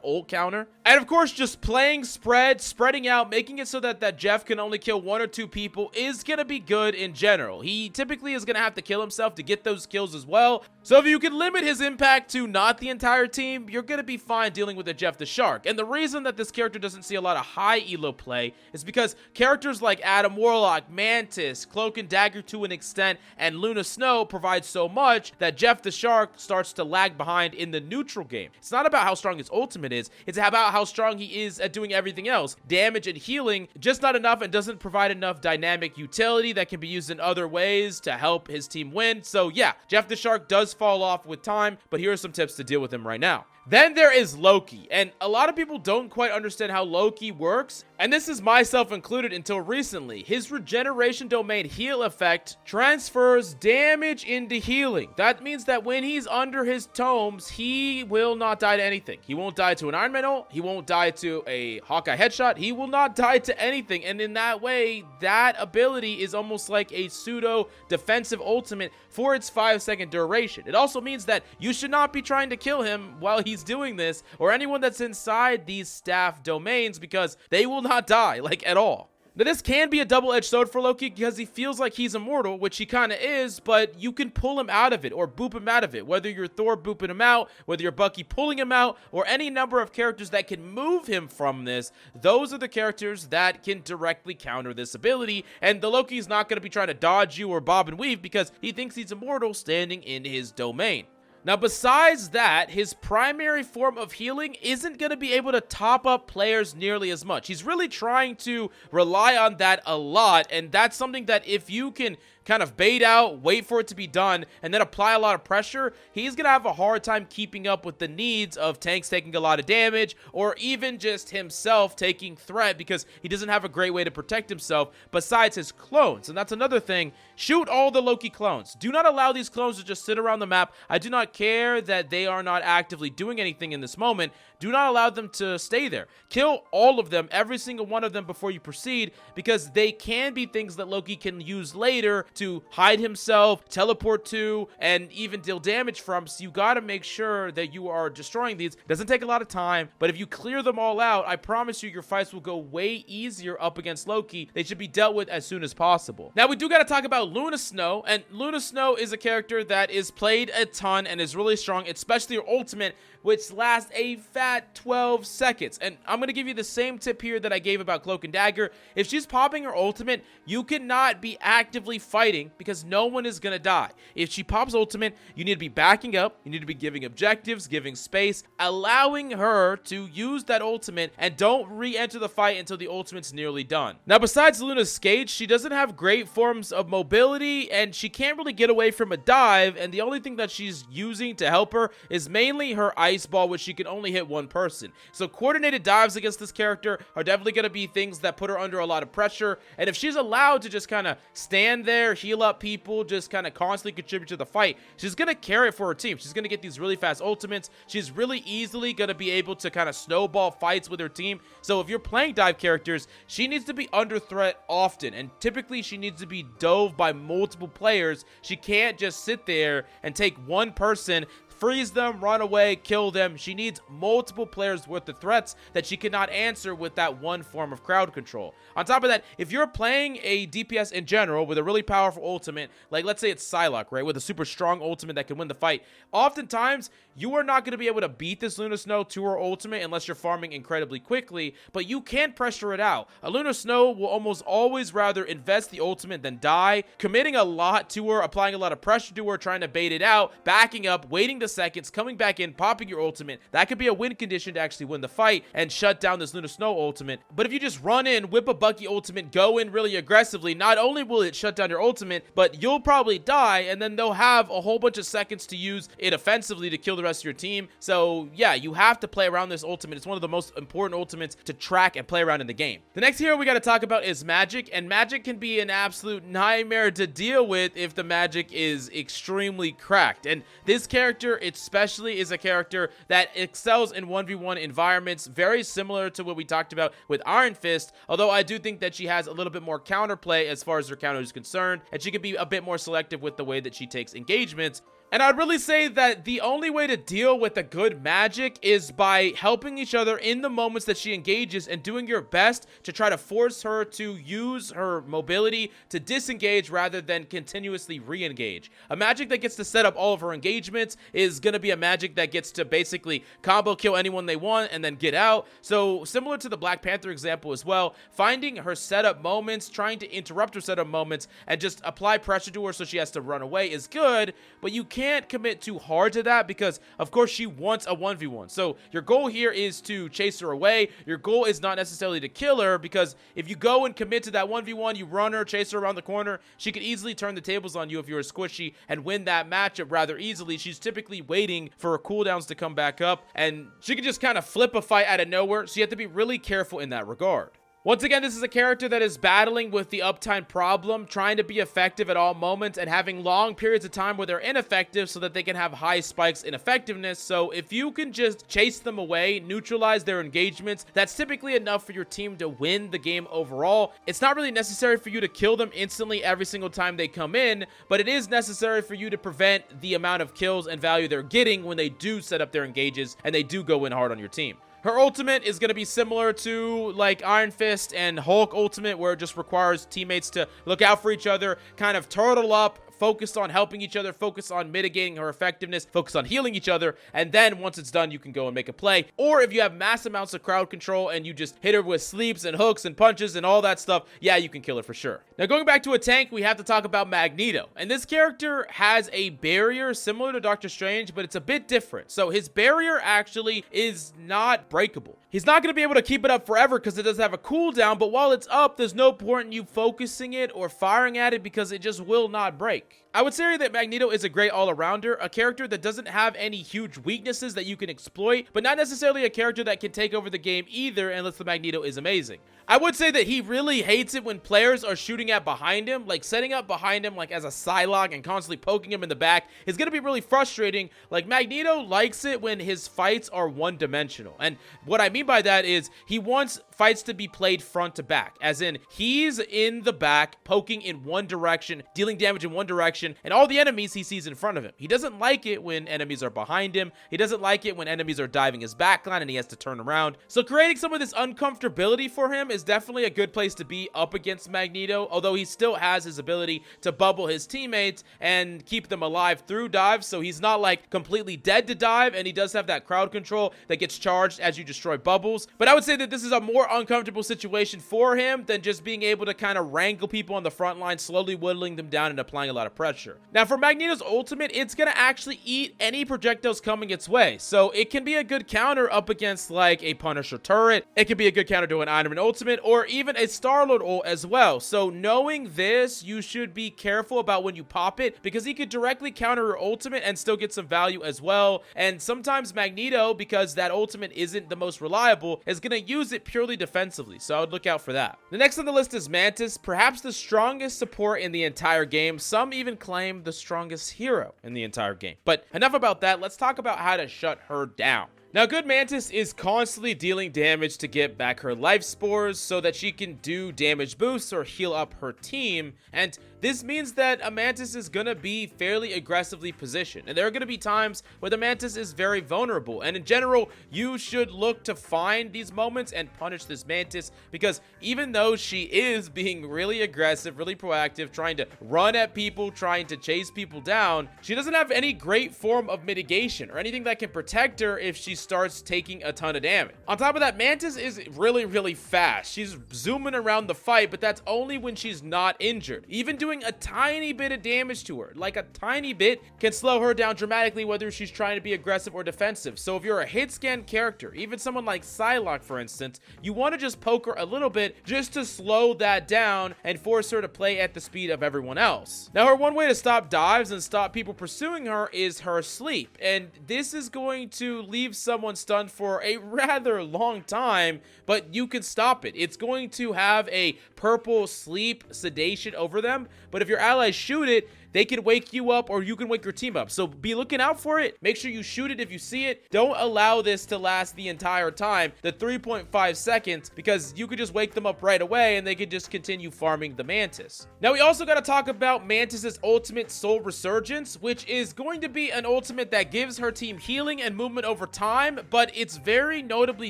ult counter. And of course, just playing spreading out, making it so that Jeff can only kill 1 or 2 people is gonna be good in general. He typically is gonna have to kill himself to get those kills as well. So if you can limit his impact to not the entire team, you're gonna be fine dealing with a Jeff the Shark. And the reason that this character doesn't see a lot of high elo play is because characters like Adam Warlock, Mantis, Cloak and Dagger to an extent, and Luna Snow provide so much that Jeff the Shark starts to lag behind in the neutral game. It's not about how strong his ultimate is, it's about how strong he is at doing everything else. Damage and healing, just not enough, and doesn't provide enough dynamic utility that can be used in other ways to help his team win. So yeah, Jeff the Shark does fall off with time, but here are some tips to deal with him right now. Then there is Loki, and a lot of people don't quite understand how Loki works, and this is myself included until recently. His regeneration domain heal effect transfers damage into healing. That means that when he's under his tomes, he will not die to anything. He won't die to an Iron Man ult, he won't die to a Hawkeye headshot, he will not die to anything, and in that way, that ability is almost like a pseudo defensive ultimate for its 5-second duration. It also means that you should not be trying to kill him while he's doing this, or anyone that's inside these staff domains, because they will not die, like, at all. Now, this can be a double-edged sword for Loki because he feels like he's immortal, which he kind of is, but you can pull him out of it or boop him out of it. Whether you're Thor booping him out, whether you're Bucky pulling him out, or any number of characters that can move him from this, those are the characters that can directly counter this ability, and the Loki's not going to be trying to dodge you or bob and weave because he thinks he's immortal standing in his domain. Now, besides that, his primary form of healing isn't going to be able to top up players nearly as much. He's really trying to rely on that a lot, and that's something that if you can kind of bait out, wait for it to be done, and then apply a lot of pressure, he's going to have a hard time keeping up with the needs of tanks taking a lot of damage, or even just himself taking threat, because he doesn't have a great way to protect himself besides his clones. And that's another thing. Shoot all the Loki clones. Do not allow these clones to just sit around the map. I do not care that they are not actively doing anything in this moment. Do not allow them to stay there. Kill all of them, every single one of them, before you proceed, because they can be things that Loki can use later to hide himself, teleport to, and even deal damage from. So you gotta make sure that you are destroying these. Doesn't take a lot of time, but if you clear them all out, I promise you your fights will go way easier up against Loki. They should be dealt with as soon as possible. Now, we do gotta talk about Luna Snow, and Luna Snow is a character that is played a ton and is really strong, especially her ultimate, which lasts a fat 12 seconds. And I'm going to give you the same tip here that I gave about Cloak and Dagger. If she's popping her ultimate, you cannot be actively fighting because no one is going to die. If she pops ultimate, you need to be backing up. You need to be giving objectives, giving space, allowing her to use that ultimate, and don't re-enter the fight until the ultimate's nearly done. Now, besides Luna's skate, she doesn't have great forms of mobility, and she can't really get away from a dive, and the only thing that she's using to help her is mainly her ice ball, which she can only hit one person. So coordinated dives against this character are definitely going to be things that put her under a lot of pressure, and if she's allowed to just kind of stand there, heal up people, just kind of constantly contribute to the fight, she's going to carry it for her team. She's going to get these really fast ultimates. She's really easily going to be able to kind of snowball fights with her team. So if you're playing dive characters, she needs to be under threat often, and typically she needs to be dove by multiple players. She can't just sit there and take one person, freeze them, run away, kill them. She needs multiple players worth of threats that she cannot answer with that one form of crowd control. On top of that, if you're playing a DPS in general with a really powerful ultimate, like let's say it's Psylocke, right, with a super strong ultimate that can win the fight, oftentimes you are not going to be able to beat this Luna Snow to her ultimate unless you're farming incredibly quickly, but you can pressure it out. A Luna Snow will almost always rather invest the ultimate than die, committing a lot to her, applying a lot of pressure to her, trying to bait it out, backing up, waiting the seconds, coming back in, popping your ultimate. That could be a win condition to actually win the fight and shut down this Luna Snow ultimate. But if you just run in, whip a Bucky ultimate, go in really aggressively, not only will it shut down your ultimate, but you'll probably die, and then they'll have a whole bunch of seconds to use it offensively to kill the rest of your team. So yeah, you have to play around this ultimate. It's one of the most important ultimates to track and play around in the game. The next hero we got to talk about is Magik, and Magik can be an absolute nightmare to deal with if the Magik is extremely cracked. And this character especially is a character that excels in 1v1 environments, very similar to what we talked about with Iron Fist, although I do think that she has a little bit more counterplay as far as her counter is concerned, and she can be a bit more selective with the way that she takes engagements. And I'd really say that the only way to deal with a good Magik is by helping each other in the moments that she engages and doing your best to try to force her to use her mobility to disengage rather than continuously re-engage. A Magik that gets to set up all of her engagements is going to be a Magik that gets to basically combo kill anyone they want and then get out. So similar to the Black Panther example as well, finding her setup moments, trying to interrupt her setup moments and just apply pressure to her so she has to run away is good, but you can't commit too hard to that because of course she wants a 1v1. So your goal here is to chase her away. Your goal is not necessarily to kill her, because if you go and commit to that 1v1, you run her, chase her around the corner, she could easily turn the tables on you if you're squishy and win that matchup rather easily. She's typically waiting for her cooldowns to come back up, and she can just kind of flip a fight out of nowhere, so you have to be really careful in that regard. Once again, this is a character that is battling with the uptime problem, trying to be effective at all moments and having long periods of time where they're ineffective so that they can have high spikes in effectiveness. So if you can just chase them away, neutralize their engagements, that's typically enough for your team to win the game overall. It's not really necessary for you to kill them instantly every single time they come in, but it is necessary for you to prevent the amount of kills and value they're getting when they do set up their engages and they do go in hard on your team. Her ultimate is going to be similar to like Iron Fist and Hulk ultimate, where it just requires teammates to look out for each other, kind of turtle up, focus on helping each other, focus on mitigating her effectiveness, focus on healing each other, and then once it's done, you can go and make a play. Or if you have mass amounts of crowd control and you just hit her with sleeps and hooks and punches and all that stuff, yeah, you can kill her for sure. Now, going back to a tank, we have to talk about Magneto. And this character has a barrier similar to Doctor Strange, but it's a bit different. So his barrier actually is not breakable. He's not going to be able to keep it up forever because it does have a cooldown, but while it's up, there's no point in you focusing it or firing at it because it just will not break. I would say that Magneto is a great all-arounder, a character that doesn't have any huge weaknesses that you can exploit, but not necessarily a character that can take over the game either unless the Magneto is amazing. I would say that he really hates it when players are shooting at behind him, like setting up behind him like as a Psylocke and constantly poking him in the back is going to be really frustrating. Like Magneto likes it when his fights are one-dimensional, and what I mean by that is he wants fights to be played front to back, as in he's in the back poking in one direction, dealing damage in one direction, and all the enemies he sees in front of him. He doesn't like it when enemies are behind him. He doesn't like it when enemies are diving his backline and he has to turn around. So creating some of this uncomfortability for him is definitely a good place to be up against Magneto, although he still has his ability to bubble his teammates and keep them alive through dives, so he's not like completely dead to dive, and he does have that crowd control that gets charged as you destroy bubbles. But I would say that this is a more uncomfortable situation for him than just being able to kind of wrangle people on the front line, slowly whittling them down and applying a lot of pressure. Now for Magneto's ultimate, it's going to actually eat any projectiles coming its way, so it can be a good counter up against like a Punisher turret. It can be a good counter to an Iron Man ultimate, or even a Star-Lord ult as well. So knowing this, you should be careful about when you pop it, because he could directly counter your ultimate and still get some value as well. And sometimes Magneto, because that ultimate isn't the most reliable, is going to use it purely defensively, so I would look out for that. The next on the list is Mantis, perhaps the strongest support in the entire game. Some even claim the strongest hero in the entire game. But enough about that, let's talk about how to shut her down. Now, good Mantis is constantly dealing damage to get back her life spores so that she can do damage boosts or heal up her team, and this means that a Mantis is going to be fairly aggressively positioned, and there are going to be times where the Mantis is very vulnerable, and in general, you should look to find these moments and punish this Mantis, because even though she is being really aggressive, really proactive, trying to run at people, trying to chase people down, she doesn't have any great form of mitigation or anything that can protect her if she starts taking a ton of damage. On top of that, Mantis is really, really fast. She's zooming around the fight, but that's only when she's not injured. Even doing a tiny bit of damage to her, like a tiny bit, can slow her down dramatically, whether she's trying to be aggressive or defensive. So if you're a hit scan character, even someone like Psylocke, for instance, you want to just poke her a little bit just to slow that down and force her to play at the speed of everyone else. Now, her one way to stop dives and stop people pursuing her is her sleep, and this is going to leave someone stunned for a rather long time, but you can stop it. It's going to have a purple sleep sedation over them, but if your allies shoot it, they can wake you up or you can wake your team up. So be looking out for it. Make sure you shoot it if you see it. Don't allow this to last the entire time, the 3.5 seconds, because you could just wake them up right away and they could just continue farming the Mantis. Now, we also got to talk about Mantis's ultimate Soul Resurgence, which is going to be an ultimate that gives her team healing and movement over time, but it's very notably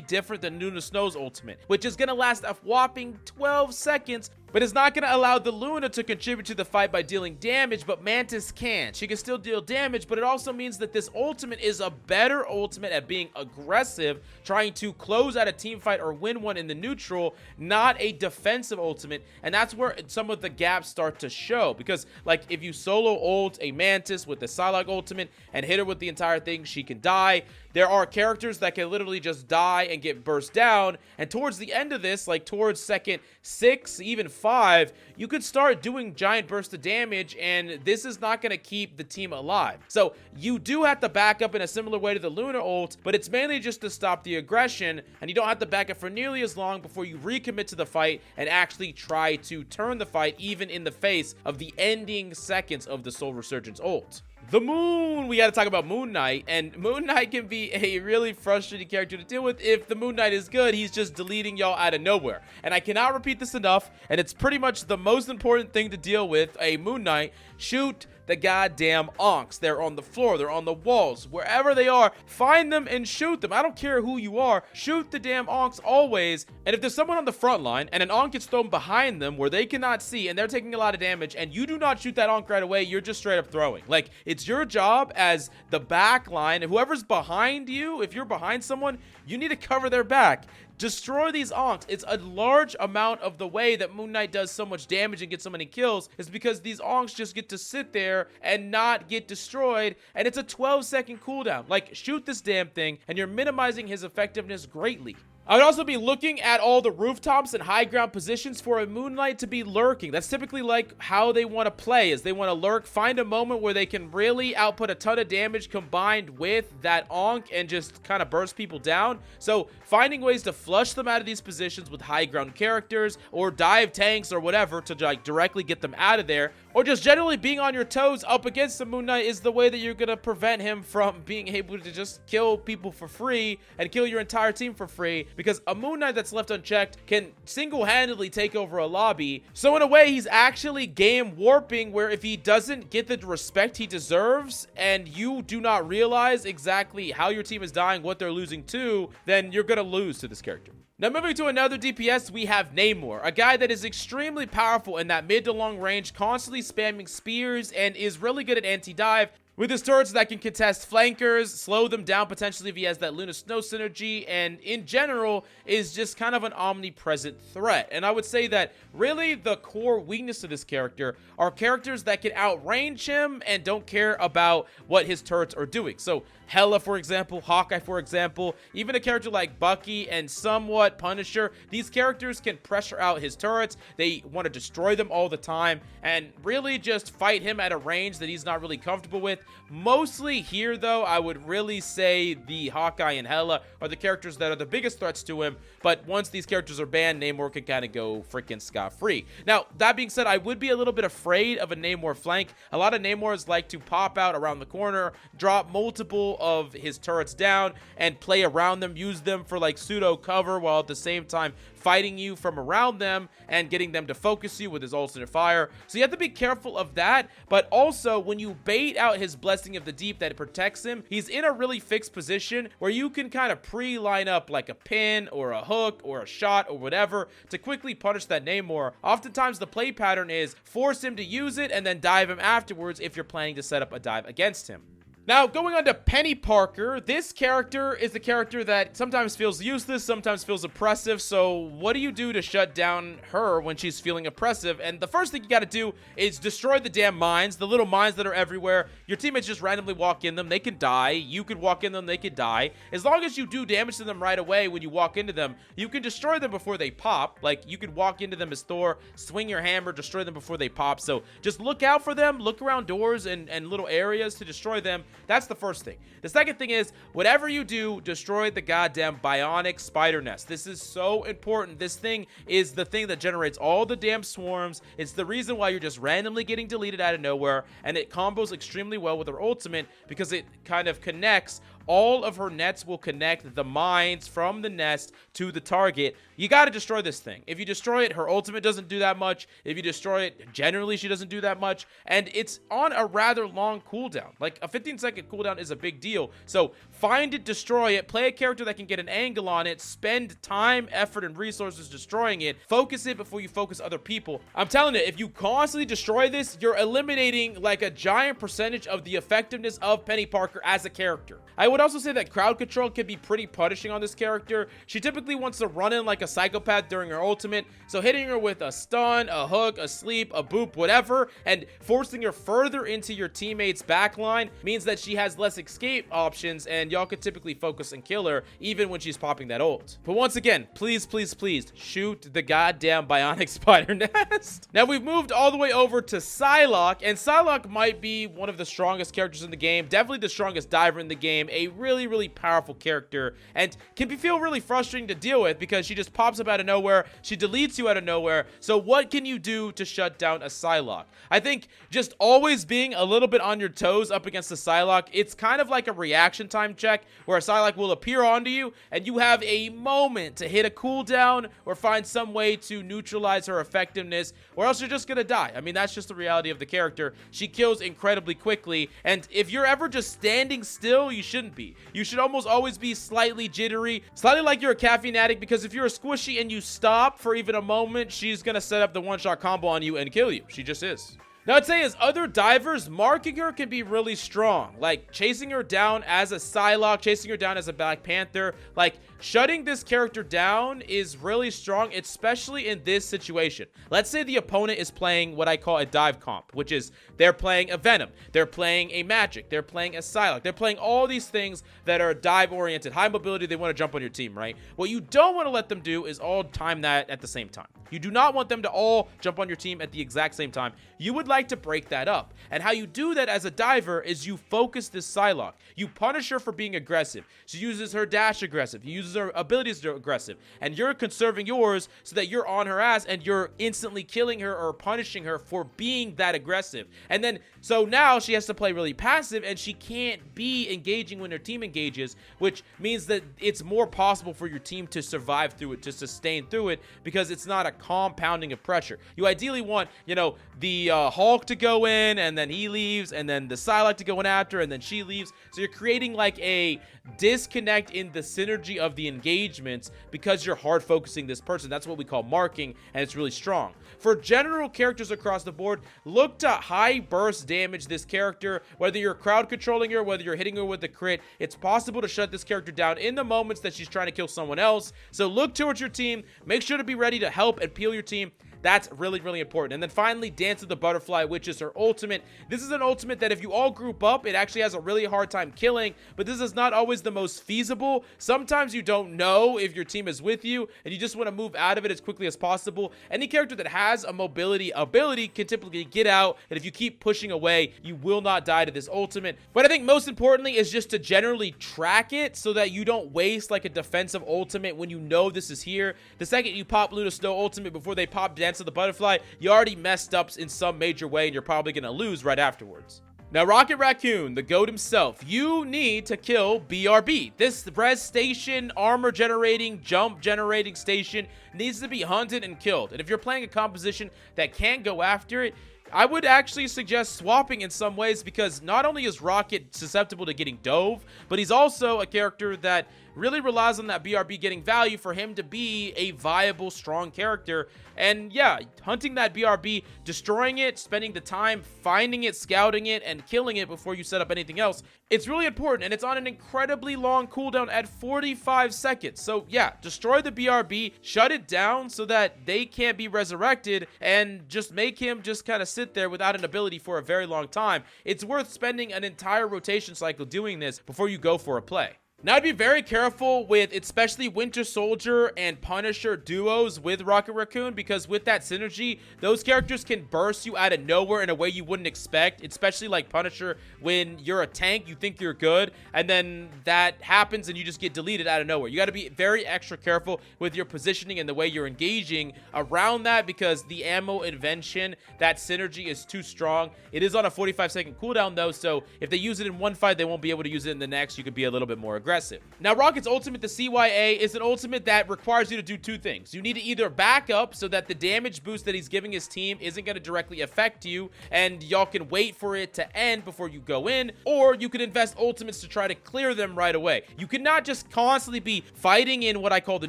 different than Luna Snow's ultimate, which is going to last a whopping 12 seconds, but it's not going to allow the Luna to contribute to the fight by dealing damage, but Mantis can. She can still deal damage, but it also means that this ultimate is a better ultimate at being aggressive, trying to close out a team fight or win one in the neutral, not a defensive ultimate, and that's where some of the gaps start to show, because like if you solo ult a Mantis with the Psylocke ultimate and hit her with the entire thing, she can die. There are characters that can literally just die and get burst down, and towards the end of this, like towards second 6, even 5, you could start doing giant bursts of damage, and this is not going to keep the team alive. So you do have to back up in a similar way to the Luna ult, but it's mainly just to stop the aggression, and you don't have to back up for nearly as long before you recommit to the fight and actually try to turn the fight, even in the face of the ending seconds of the Soul Resurgence ult. The Moon! We got to talk about Moon Knight, and Moon Knight can be a really frustrating character to deal with. If the Moon Knight is good, he's just deleting y'all out of nowhere. And I cannot repeat this enough, and it's pretty much the most important thing to deal with a Moon Knight. Shoot the the goddamn onks. They're on the floor, they're on the walls, wherever they are, find them and shoot them. I don't care who you are, shoot the damn onks always. And if there's someone on the front line and an onk gets thrown behind them where they cannot see and they're taking a lot of damage and you do not shoot that onk right away, you're just straight up throwing. Like, it's your job as the back line, and whoever's behind you, if you're behind someone, you need to cover their back. Destroy these onks. It's a large amount of the way that Moon Knight does so much damage and gets so many kills is because these onks just get to sit there and not get destroyed, and it's a 12-second cooldown. Like, shoot this damn thing, and you're minimizing his effectiveness greatly. I would also be looking at all the rooftops and high ground positions for a Moon Knight to be lurking. That's typically like how they want to play, is they want to lurk, find a moment where they can really output a ton of damage combined with that onk and just kind of burst people down. So finding ways to flush them out of these positions with high ground characters or dive tanks or whatever to like directly get them out of there, or just generally being on your toes up against the Moon Knight, is the way that you're going to prevent him from being able to just kill people for free and kill your entire team for free. Because a Moon Knight that's left unchecked can single-handedly take over a lobby. So in a way, he's actually game warping, where if he doesn't get the respect he deserves and you do not realize exactly how your team is dying, what they're losing to, then you're gonna lose to this character. Now, moving to another DPS, we have Namor, a guy that is extremely powerful in that mid to long range, constantly spamming spears, and is really good at anti-dive. With his turrets that can contest flankers, slow them down potentially if he has that Luna Snow synergy, and in general is just kind of an omnipresent threat. And I would say that really the core weakness of this character are characters that can outrange him and don't care about what his turrets are doing. So Hela, for example, Hawkeye, for example, even a character like Bucky and somewhat Punisher, these characters can pressure out his turrets. They want to destroy them all the time and really just fight him at a range that he's not really comfortable with. Mostly here, though, I would really say the Hawkeye and Hela are the characters that are the biggest threats to him, but once these characters are banned, Namor can kind of go freaking scot-free. Now, that being said, I would be a little bit afraid of a Namor flank. A lot of Namors like to pop out around the corner, drop multiple of his turrets down, and play around them, use them for like pseudo cover, while at the same time fighting you from around them and getting them to focus you with his alternate fire. So you have to be careful of that, but also when you bait out his Blessing of the Deep that protects him, he's in a really fixed position where you can kind of pre-line up like a pin or a hook or a shot or whatever to quickly punish that Namor. Oftentimes the play pattern is force him to use it and then dive him afterwards if you're planning to set up a dive against him. Now, going on to Peni Parker, this character is the character that sometimes feels useless, sometimes feels oppressive, so what do you do to shut down her when she's feeling oppressive? And the first thing you gotta do is destroy the damn mines, the little mines that are everywhere. Your teammates just randomly walk in them, they can die. You could walk in them, they could die. As long as you do damage to them right away when you walk into them, you can destroy them before they pop. Like, you could walk into them as Thor, swing your hammer, destroy them before they pop. So just look out for them, look around doors and little areas to destroy them. That's the first thing. The second thing is, whatever you do, destroy the goddamn bionic spider nest. This is so important. This thing is the thing that generates all the damn swarms. It's the reason why you're just randomly getting deleted out of nowhere, and it combos extremely well with her ultimate because it kind of connects. All of her nets will connect the mines from the nest to the target. You got to destroy this thing. If you destroy it, her ultimate doesn't do that much. If you destroy it, generally she doesn't do that much. And it's on a rather long cooldown. Like, a 15-second cooldown is a big deal. So find it, destroy it, play a character that can get an angle on it, spend time, effort, and resources destroying it. Focus it before you focus other people. I'm telling you, if you constantly destroy this, you're eliminating like a giant percentage of the effectiveness of Peni Parker as a character. I would also say that crowd control can be pretty punishing on this character. She typically wants to run in like a psychopath during her ultimate, so hitting her with a stun, a hook, a sleep, a boop, whatever, and forcing her further into your teammate's backline means that she has less escape options, and y'all could typically focus and kill her even when she's popping that ult. But once again, please, please, please shoot the goddamn bionic spider nest. Now we've moved all the way over to Psylocke, and Psylocke might be one of the strongest characters in the game, definitely the strongest diver in the game, a really, really powerful character, and can feel really frustrating to deal with because she just pops up out of nowhere, she deletes you out of nowhere. So what can you do to shut down a Psylocke? I think just always being a little bit on your toes up against the Psylocke, it's kind of like a reaction time check where a Psylocke will appear onto you and you have a moment to hit a cooldown or find some way to neutralize her effectiveness or else you're just gonna die. I mean, that's just the reality of the character. She kills incredibly quickly, and if you're ever just standing still, you shouldn't be. You should almost always be slightly jittery, slightly like you're a caffeine addict, because if you're a squishy and you stop for even a moment, she's gonna set up the one-shot combo on you and kill you. She just is. Now, I'd say as other divers, marking her can be really strong. Like, chasing her down as a Psylocke, chasing her down as a Black Panther. Like, shutting this character down is really strong, especially in this situation. Let's say the opponent is playing what I call a dive comp, which is they're playing a Venom, they're playing a Magik, they're playing a Psylocke, they're playing all these things that are dive-oriented, high mobility, they want to jump on your team, right? What you don't want to let them do is all time that at the same time. You do not want them to all jump on your team at the exact same time. You would like to break that up. And how you do that as a diver is you focus this Psylocke. You punish her for being aggressive. She uses her dash aggressive. She uses her abilities to aggressive. And you're conserving yours so that you're on her ass and you're instantly killing her or punishing her for being that aggressive. And then, so now she has to play really passive and she can't be engaging when her team engages, which means that it's more possible for your team to survive through it, to sustain through it, because it's not a compounding of pressure. You ideally want, you know, the Hulk to go in and then he leaves, and then the Psylocke to go in after and then she leaves. So you're creating like a disconnect in the synergy of the engagements because you're hard focusing this person. That's what we call marking, and it's really strong. For general characters across the board, look to high burst damage this character. Whether you're crowd controlling her, whether you're hitting her with a crit, it's possible to shut this character down in the moments that she's trying to kill someone else. So look towards your team, make sure to be ready to help and peel your team. That's really, really important. And then finally, Dance of the Butterfly, which is her ultimate. This is an ultimate that if you all group up, it actually has a really hard time killing, but this is not always the most feasible. Sometimes you don't know if your team is with you, and you just want to move out of it as quickly as possible. Any character that has a mobility ability can typically get out, and if you keep pushing away, you will not die to this ultimate. But I think most importantly is just to generally track it so that you don't waste like a defensive ultimate when you know this is here. The second you pop Luna Snow ultimate before they pop Dance of the Butterfly, you already messed up in some major way and you're probably going to lose right afterwards. Now, Rocket Raccoon, the GOAT himself, you need to kill BRB. This res station, armor generating, jump generating station needs to be hunted and killed. And if you're playing a composition that can't go after it, I would actually suggest swapping in some ways, because not only is Rocket susceptible to getting dove, but he's also a character that really relies on that BRB getting value for him to be a viable, strong character. And yeah, hunting that BRB, destroying it, spending the time finding it, scouting it, and killing it before you set up anything else, it's really important, and it's on an incredibly long cooldown at 45 seconds. So yeah, destroy the BRB, shut it down so that they can't be resurrected, and just make him just kind of sit there without an ability for a very long time. It's worth spending an entire rotation cycle doing this before you go for a play. Now, I'd be very careful with especially Winter Soldier and Punisher duos with Rocket Raccoon, because with that synergy, those characters can burst you out of nowhere in a way you wouldn't expect, especially like Punisher. When you're a tank, you think you're good, and then that happens and you just get deleted out of nowhere. You got to be very extra careful with your positioning and the way you're engaging around that, because the ammo invention, that synergy is too strong. It is on a 45-second cooldown though, so if they use it in one fight, they won't be able to use it in the next. You could be a little bit more aggressive. Now, Rocket's ultimate, the CYA, is an ultimate that requires you to do two things. You need to either back up so that the damage boost that he's giving his team isn't going to directly affect you, and y'all can wait for it to end before you go in, or you can invest ultimates to try to clear them right away. You cannot just constantly be fighting in what I call the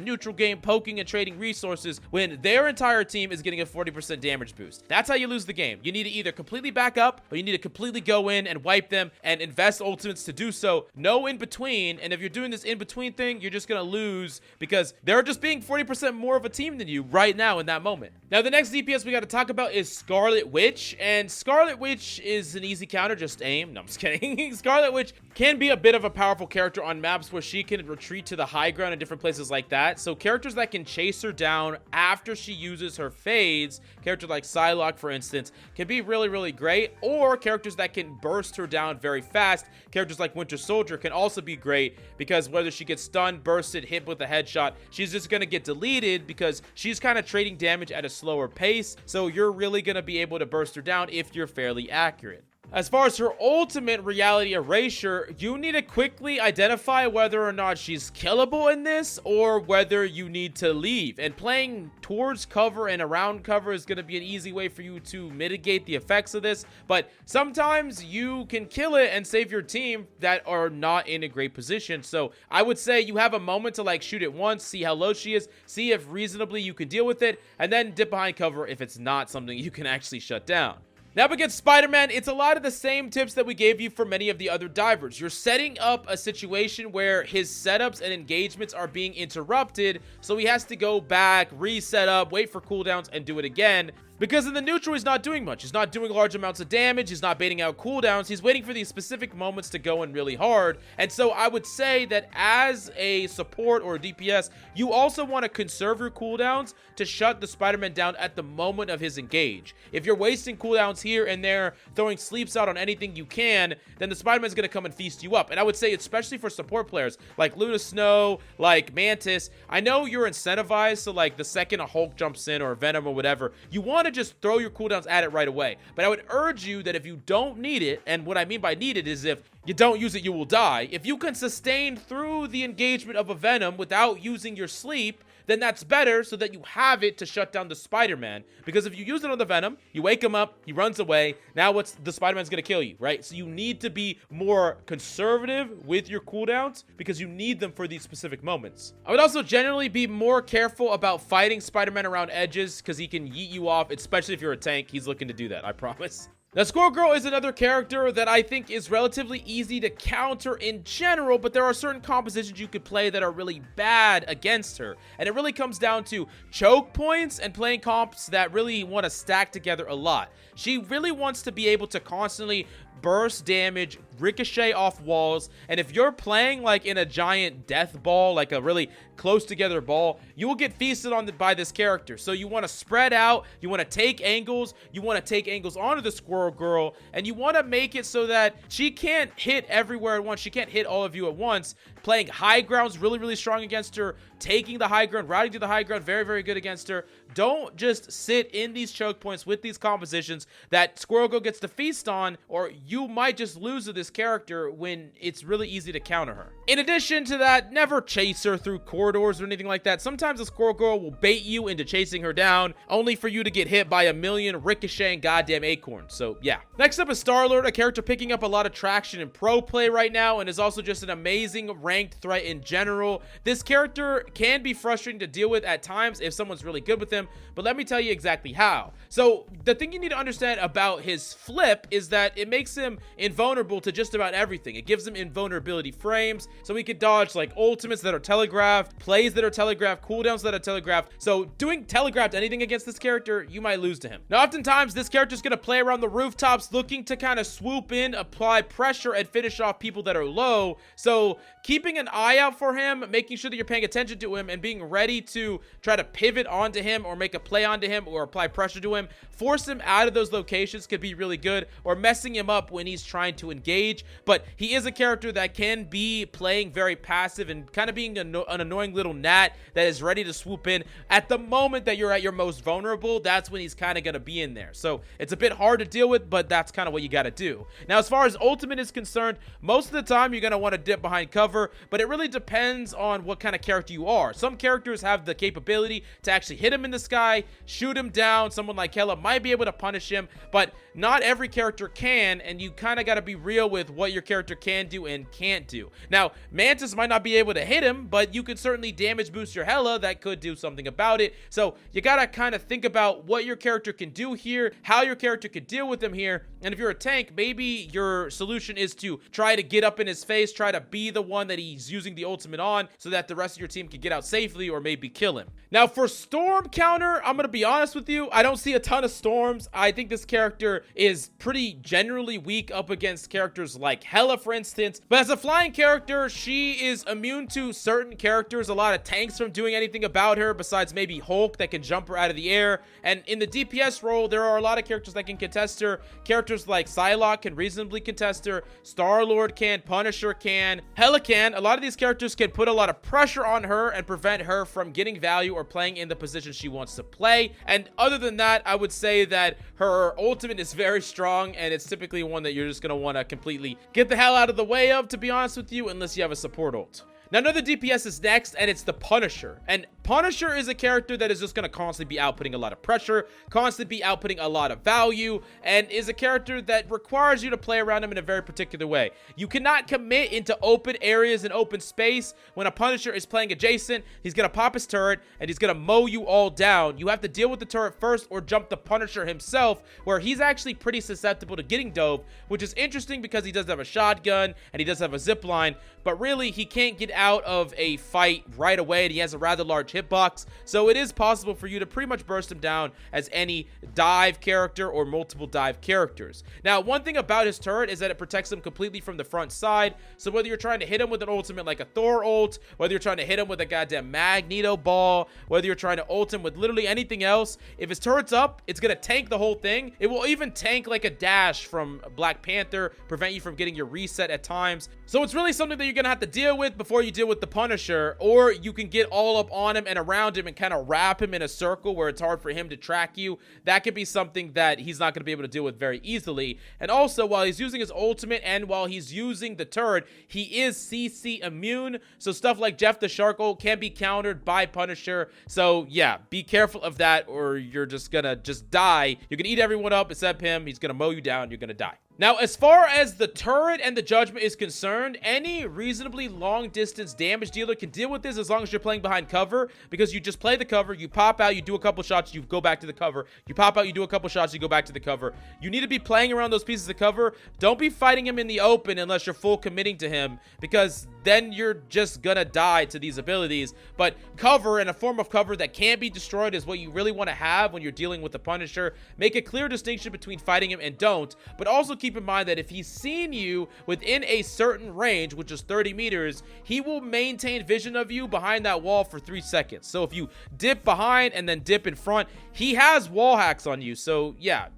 neutral game, poking and trading resources, when their entire team is getting a 40% damage boost. That's how you lose the game. You need to either completely back up, or you need to completely go in and wipe them and invest ultimates to do so. No in between. And if you're doing this in-between thing, you're just going to lose, because they're just being 40% more of a team than you right now in that moment. Now, the next DPS we got to talk about is Scarlet Witch, and Scarlet Witch is an easy counter. Just aim. No, I'm just kidding. Scarlet Witch can be a bit of a powerful character on maps where she can retreat to the high ground in different places like that. So characters that can chase her down after she uses her fades, characters like Psylocke, for instance, can be really, really great, or characters that can burst her down very fast. Characters like Winter Soldier can also be great, because whether she gets stunned, bursted, hit with a headshot, she's just going to get deleted because she's kind of trading damage at a slower pace. So you're really going to be able to burst her down if you're fairly accurate. As far as her ultimate reality erasure, you need to quickly identify whether or not she's killable in this or whether you need to leave. And playing towards cover and around cover is going to be an easy way for you to mitigate the effects of this. But sometimes you can kill it and save your team that are not in a great position. So I would say you have a moment to like shoot it once, see how low she is, see if reasonably you can deal with it, and then dip behind cover if it's not something you can actually shut down. Now, against Spider-Man, it's a lot of the same tips that we gave you for many of the other divers. You're setting up a situation where his setups and engagements are being interrupted, so he has to go back, reset up, wait for cooldowns, and do it again. Because in the neutral, he's not doing much. He's not doing large amounts of damage. He's not baiting out cooldowns. He's waiting for these specific moments to go in really hard. And so I would say that as a support or a DPS, you also want to conserve your cooldowns to shut the Spider-Man down at the moment of his engage. If you're wasting cooldowns here and there, throwing sleeps out on anything you can, then the Spider-Man's going to come and feast you up. And I would say, especially for support players like Luna Snow, like Mantis, I know you're incentivized, so like the second a Hulk jumps in or Venom or whatever, you want to just throw your cooldowns at it right away. But I would urge you that if you don't need it, and what I mean by need it is if you don't use it, you will die. If you can sustain through the engagement of a Venom without using your sleep, then that's better so that you have it to shut down the Spider-Man. Because if you use it on the Venom, you wake him up, he runs away, now the Spider-Man's gonna kill you, right? So you need to be more conservative with your cooldowns because you need them for these specific moments. I would also generally be more careful about fighting Spider-Man around edges because he can yeet you off, especially if you're a tank. He's looking to do that, I promise. Now, Squirrel Girl is another character that I think is relatively easy to counter in general, but there are certain compositions you could play that are really bad against her. And it really comes down to choke points and playing comps that really want to stack together a lot. She really wants to be able to constantly burst damage, ricochet off walls, and if you're playing like in a giant death ball, like a really close together ball, you will get feasted on by this character. So you want to spread out, you want to take angles, onto the Squirrel Girl, and you want to make it so that she can't hit everywhere at once. She can't hit all of you at once. Playing high ground's really, really strong against her. Taking the high ground, routing to the high ground, very, very good against her. Don't just sit in these choke points with these compositions that Squirrel Girl gets to feast on, or you might just lose to this character when it's really easy to counter her. In addition to that, never chase her through corridors or anything like that. Sometimes the Squirrel Girl will bait you into chasing her down, only for you to get hit by a million ricocheting goddamn acorns. So yeah. Next up is Star-Lord, a character picking up a lot of traction in pro play right now, and is also just an amazing ranked threat in general. This character can be frustrating to deal with at times if someone's really good with him, but let me tell you exactly how. So the thing you need to understand about his flip is that it makes him invulnerable to just about everything. It gives him invulnerability frames, so he could dodge like ultimates that are telegraphed, plays that are telegraphed, cooldowns that are telegraphed. So doing telegraphed anything against this character, you might lose to him. Now, oftentimes this character is going to play around the rooftops looking to kind of swoop in, apply pressure, and finish off people that are low. So keeping an eye out for him, making sure that you're paying attention to him, and being ready to try to pivot onto him or make a play onto him or apply pressure to him, force him out of those locations could be really good, or messing him up when he's trying to engage. But he is a character that can be playing very passive and kind of being an annoying little gnat that is ready to swoop in at the moment that you're at your most vulnerable. That's when he's kind of going to be in there. So it's a bit hard to deal with, but that's kind of what you got to do. Now, as far as ultimate is concerned, most of the time you're going to want to dip behind cover, but it really depends on what kind of character you are. Some characters have the capability to actually hit him in the sky, shoot him down. Someone like Hela might be able to punish him, but not every character can, and you kind of got to be real with what your character can do and can't do. Now, Mantis might not be able to hit him, but you could certainly damage boost your Hela. That could do something about it. So you got to kind of think about what your character can do here, how your character could deal with him here, and if you're a tank, maybe your solution is to try to get up in his face, try to be the one that he's using the ultimate on so that the rest of your team can get out safely or maybe kill him. Now, for storm counter, I'm going to be honest with you, I don't see a ton of storms. I think this character is pretty generally weak up against characters like Hela, for instance. But as a flying character, she is immune to certain characters buffers a lot of tanks from doing anything about her besides maybe Hulk that can jump her out of the air. And in the DPS role, there are a lot of characters that can contest her. Characters like Psylocke can reasonably contest her. Star-Lord can. Punisher can. Hela can. A lot of these characters can put a lot of pressure on her and prevent her from getting value or playing in the position she wants to play. And other than that, I would say that her ultimate is very strong, and it's typically one that you're just going to want to completely get the hell out of the way of, to be honest with you, unless you have a support ult. Now, another DPS is next, and it's the Punisher. And Punisher is a character that is just going to constantly be outputting a lot of pressure, constantly be outputting a lot of value, and is a character that requires you to play around him in a very particular way. You cannot commit into open areas and open space. When a Punisher is playing adjacent, he's going to pop his turret, and he's going to mow you all down. You have to deal with the turret first or jump the Punisher himself, where he's actually pretty susceptible to getting dove, which is interesting because he does have a shotgun, and he does have a zip line, but really, he can't get out of a fight right away, and he has a rather large hitbox, so it is possible for you to pretty much burst him down as any dive character or multiple dive characters. Now, one thing about his turret is that it protects him completely from the front side, so whether you're trying to hit him with an ultimate like a Thor ult, whether you're trying to hit him with a goddamn Magneto ball, whether you're trying to ult him with literally anything else, if his turret's up, it's gonna tank the whole thing. It will even tank like a dash from Black Panther, prevent you from getting your reset at times. So it's really something that you're gonna have to deal with before you deal with the Punisher, or you can get all up on him and around him and kind of wrap him in a circle where it's hard for him to track you. That could be something that he's not going to be able to deal with very easily. And also, while he's using his ultimate and while he's using the turret, he is CC immune, so stuff like Jeff the Shark ult can be countered by Punisher. So yeah, be careful of that, or you're just gonna die. You're gonna eat everyone up except him. He's gonna mow you down. You're gonna die. Now, as far as the turret and the judgment is concerned, any reasonably long distance damage dealer can deal with this as long as you're playing behind cover, because you just play the cover, you pop out, you do a couple shots, you go back to the cover, you pop out, you do a couple shots, you go back to the cover. You need to be playing around those pieces of cover. Don't be fighting him in the open unless you're full committing to him, because then you're just gonna die to these abilities. But cover, and a form of cover that can't be destroyed, is what you really want to have when you're dealing with the Punisher. Make a clear distinction between fighting him and don't, but also keep in mind that if he's seen you within a certain range, which is 30 meters, he will maintain vision of you behind that wall for 3 seconds. So if you dip behind and then dip in front, he has wall hacks on you. So yeah,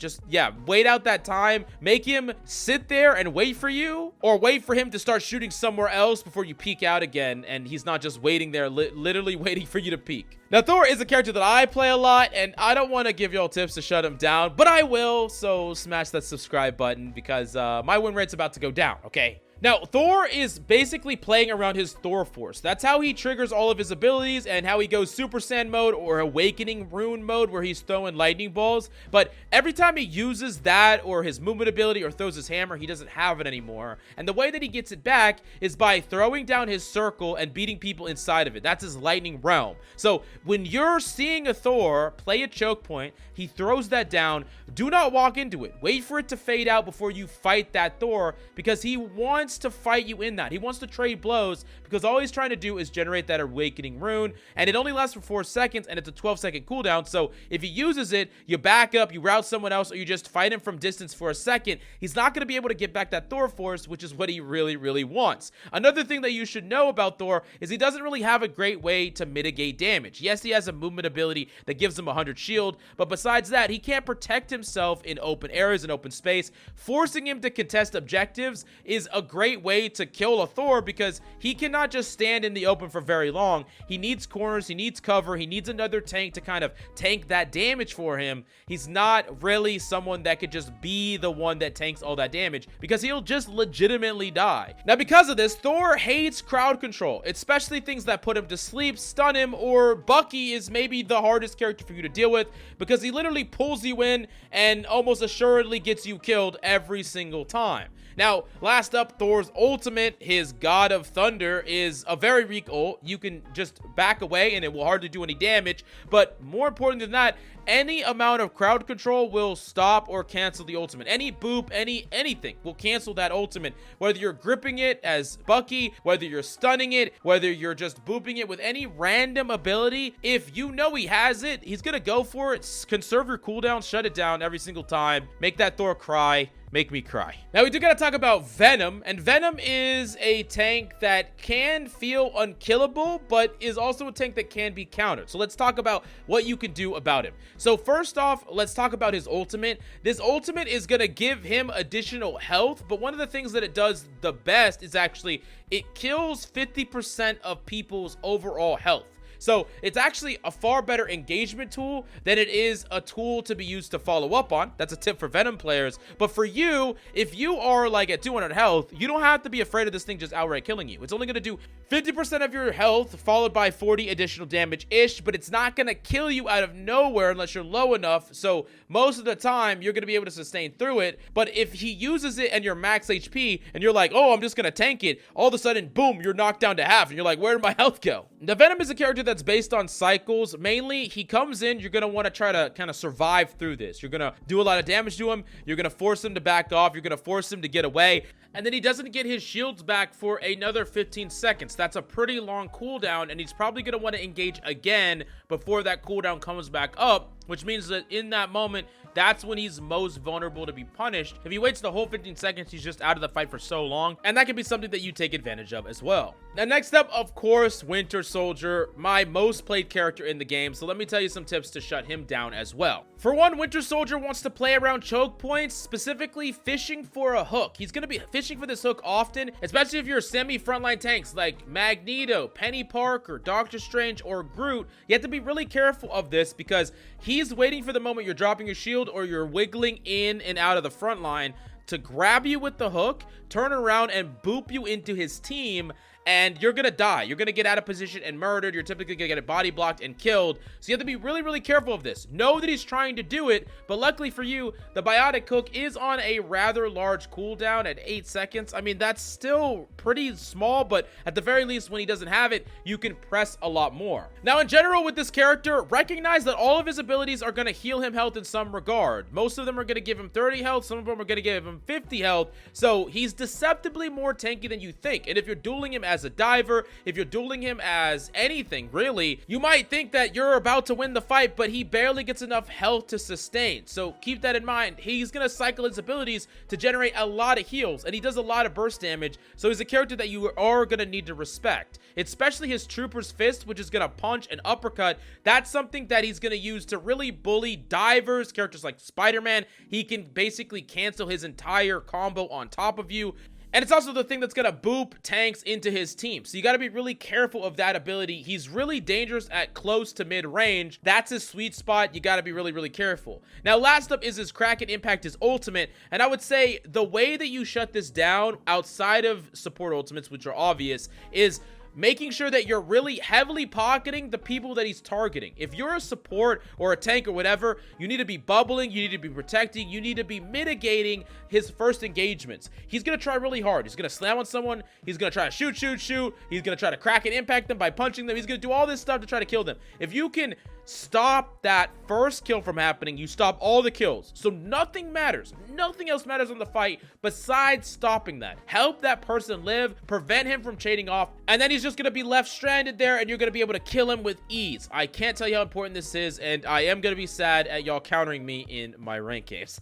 wait out that time. Make him sit there and wait for you, or wait for him to start shooting somewhere else before you peek out again, and he's not just waiting there, literally waiting for you to peek. Now, Thor is a character that I play a lot, and I don't want to give y'all tips to shut him down, but I will, so smash that subscribe button, because my win rate's about to go down, okay? Now, Thor is basically playing around his Thor Force. That's how he triggers all of his abilities and how he goes Super Saiyan mode or Awakening Rune mode, where he's throwing lightning balls. But every time he uses that or his movement ability or throws his hammer, he doesn't have it anymore. And the way that he gets it back is by throwing down his circle and beating people inside of it. That's his lightning realm. So when you're seeing a Thor play a choke point, he throws that down. Do not walk into it. Wait for it to fade out before you fight that Thor, because he wants to fight you in that. He wants to trade blows, because all he's trying to do is generate that Awakening Rune, and it only lasts for 4 seconds, and it's a 12-second cooldown. So if he uses it, you back up, you route someone else, or you just fight him from distance for a second. He's not going to be able to get back that Thor Force, which is what he really wants. Another thing that you should know about Thor is he doesn't really have a great way to mitigate damage. Yes, he has a movement ability that gives him 100 shield, but besides that, he can't protect himself in open areas and open space. Forcing him to contest objectives is a great way to kill a Thor, because he cannot just stand in the open for very long. He needs corners, he needs cover, he needs another tank to kind of tank that damage for him. He's not really someone that could just be the one that tanks all that damage, because he'll just legitimately die. Now, because of this, Thor hates crowd control, especially things that put him to sleep, stun him, or Bucky is maybe the hardest character for you to deal with, because he literally pulls you in and almost assuredly gets you killed every single time. Now, last up, Thor's ultimate, his God of Thunder, is a very weak ult. You can just back away and it will hardly do any damage, but more important than that, any amount of crowd control will stop or cancel the ultimate. Any boop, anything will cancel that ultimate. Whether you're gripping it as Bucky, whether you're stunning it, whether you're just booping it with any random ability, if you know he has it, he's gonna go for it. Conserve your cooldown, shut it down every single time. Make that Thor cry. Make me cry. Now, we do gotta talk about Venom, and Venom is a tank that can feel unkillable, but is also a tank that can be countered. So let's talk about what you can do about him. So first off, let's talk about his ultimate. This ultimate is gonna give him additional health, but one of the things that it does the best is actually it kills 50% of people's overall health. So it's actually a far better engagement tool than it is a tool to be used to follow up on. That's a tip for Venom players. But for you, if you are like at 200 health, you don't have to be afraid of this thing just outright killing you. It's only going to do 50% of your health followed by 40 additional damage-ish, but it's not going to kill you out of nowhere unless you're low enough. So most of the time, you're going to be able to sustain through it. But if he uses it and you're max HP and you're like, oh, I'm just going to tank it, all of a sudden, boom, you're knocked down to half and you're like, where did my health go? The Venom is a character that's based on cycles. Mainly, he comes in, you're going to want to try to kind of survive through this. You're going to do a lot of damage to him. You're going to force him to back off. You're going to force him to get away. And then he doesn't get his shields back for another 15 seconds. That's a pretty long cooldown, and he's probably going to want to engage again before that cooldown comes back up, which means that in that moment, that's when he's most vulnerable to be punished. If he waits the whole 15 seconds, he's just out of the fight for so long, and that can be something that you take advantage of as well. Now, next up, of course, Winter Soldier, my most played character in the game, so let me tell you some tips to shut him down as well. For one, Winter Soldier wants to play around choke points, specifically fishing for a hook. He's going to be fishing for this hook often, especially if you're semi-frontline tanks like Magneto, Peni Parker, Doctor Strange, or Groot. You have to be really careful of this because he's waiting for the moment you're dropping your shield or you're wiggling in and out of the front line to grab you with the hook, turn around and boop you into his team, and you're gonna die. You're gonna get out of position and murdered. You're typically gonna get body blocked and killed. So you have to be really, really careful of this. Know that he's trying to do it, but luckily for you, the biotic hook is on a rather large cooldown at 8 seconds. I mean, that's still pretty small, but at the very least, when he doesn't have it, you can press a lot more. Now, in general, with this character, recognize that all of his abilities are gonna heal him health in some regard. Most of them are gonna give him 30 health. Some of them are gonna give him 50 health. So he's deceptively more tanky than you think. And if you're dueling him as a diver, if you're dueling him as anything, really, you might think that you're about to win the fight, but he barely gets enough health to sustain. So keep that in mind. He's going to cycle his abilities to generate a lot of heals, and he does a lot of burst damage, so he's a character that you are going to need to respect. Especially his Trooper's Fist, which is going to punch and uppercut. That's something that he's going to use to really bully divers, characters like Spiderman. He can basically cancel his entire combo on top of you. And it's also the thing that's going to boop tanks into his team. So you got to be really careful of that ability. He's really dangerous at close to mid-range. That's his sweet spot. You got to be really, really careful. Now, last up is his Kraken Impact, his ultimate. And I would say the way that you shut this down outside of support ultimates, which are obvious, is making sure that you're really heavily pocketing the people that he's targeting. If you're a support or a tank or whatever, you need to be bubbling, you need to be protecting, you need to be mitigating his first engagements. He's going to try really hard. He's going to slam on someone. He's going to try to shoot. He's going to try to crack and impact them by punching them. He's going to do all this stuff to try to kill them. If you can stop that first kill from happening, you stop all the kills. So nothing matters. Nothing else matters in the fight besides stopping that. Help that person live, prevent him from chaining off, and then he's just going to be left stranded there, and you're going to be able to kill him with ease. I can't tell you how important this is, and I am going to be sad at y'all countering me in my rank caves.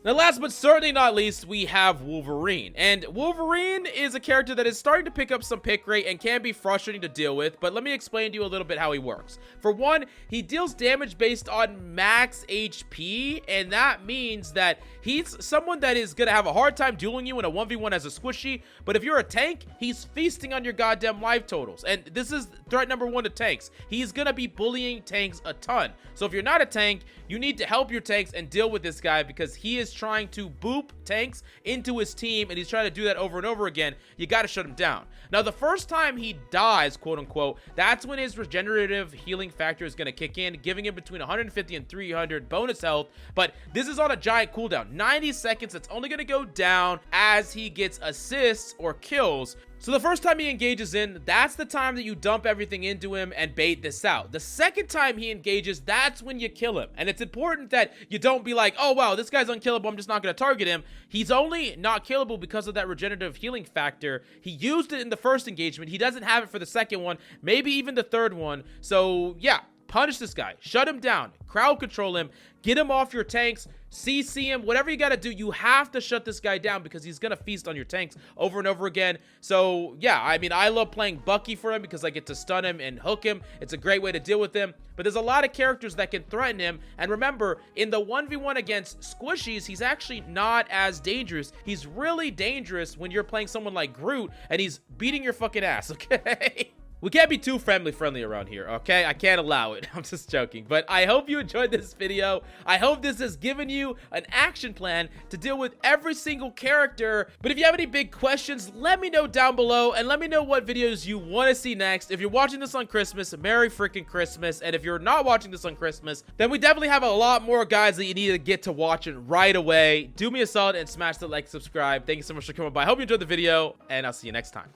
Now, last but certainly not least, we have Wolverine. And Wolverine is a character that is starting to pick up some pick rate and can be frustrating to deal with, but let me explain to you a little bit how he works. For one, he deals damage based on max HP, and that means that he's someone that is going to have a hard time dueling you in a 1v1 as a squishy, but if you're a tank, he's feasting on your goddamn life totals. And this is threat number one to tanks. He's going to be bullying tanks a ton. So if you're not a tank, you need to help your tanks and deal with this guy because he is trying to boop tanks into his team, and he's trying to do that over and over again. You got to shut him down. Now, the first time he dies, quote unquote, that's when his regenerative healing factor is going to kick in, giving him between 150 and 300 bonus health. But this is on a giant cooldown, 90 seconds. It's only going to go down as he gets assists or kills. So the first time he engages in, that's the time that you dump everything into him and bait this out. The second time he engages, that's when you kill him. And it's important that you don't be like, oh wow, this guy's unkillable, I'm just not going to target him. He's only not killable because of that regenerative healing factor. He used it in the first engagement. He doesn't have it for the second one, maybe even the third one. So yeah, punish this guy, shut him down, crowd control him, get him off your tanks, CC him, whatever you got to do. You have to shut this guy down because he's going to feast on your tanks over and over again. So yeah, I mean, I love playing Bucky for him because I get to stun him and hook him. It's a great way to deal with him, but there's a lot of characters that can threaten him. And remember, in the 1v1 against squishies, he's actually not as dangerous. He's really dangerous when you're playing someone like Groot and he's beating your fucking ass, okay? We can't be too friendly around here, okay? I can't allow it. I'm just joking. But I hope you enjoyed this video. I hope this has given you an action plan to deal with every single character. But if you have any big questions, let me know down below and let me know what videos you want to see next. If you're watching this on Christmas, Merry freaking Christmas. And if you're not watching this on Christmas, then we definitely have a lot more guys that you need to get to watching right away. Do me a solid and smash the like, subscribe. Thank you so much for coming by. I hope you enjoyed the video, and I'll see you next time.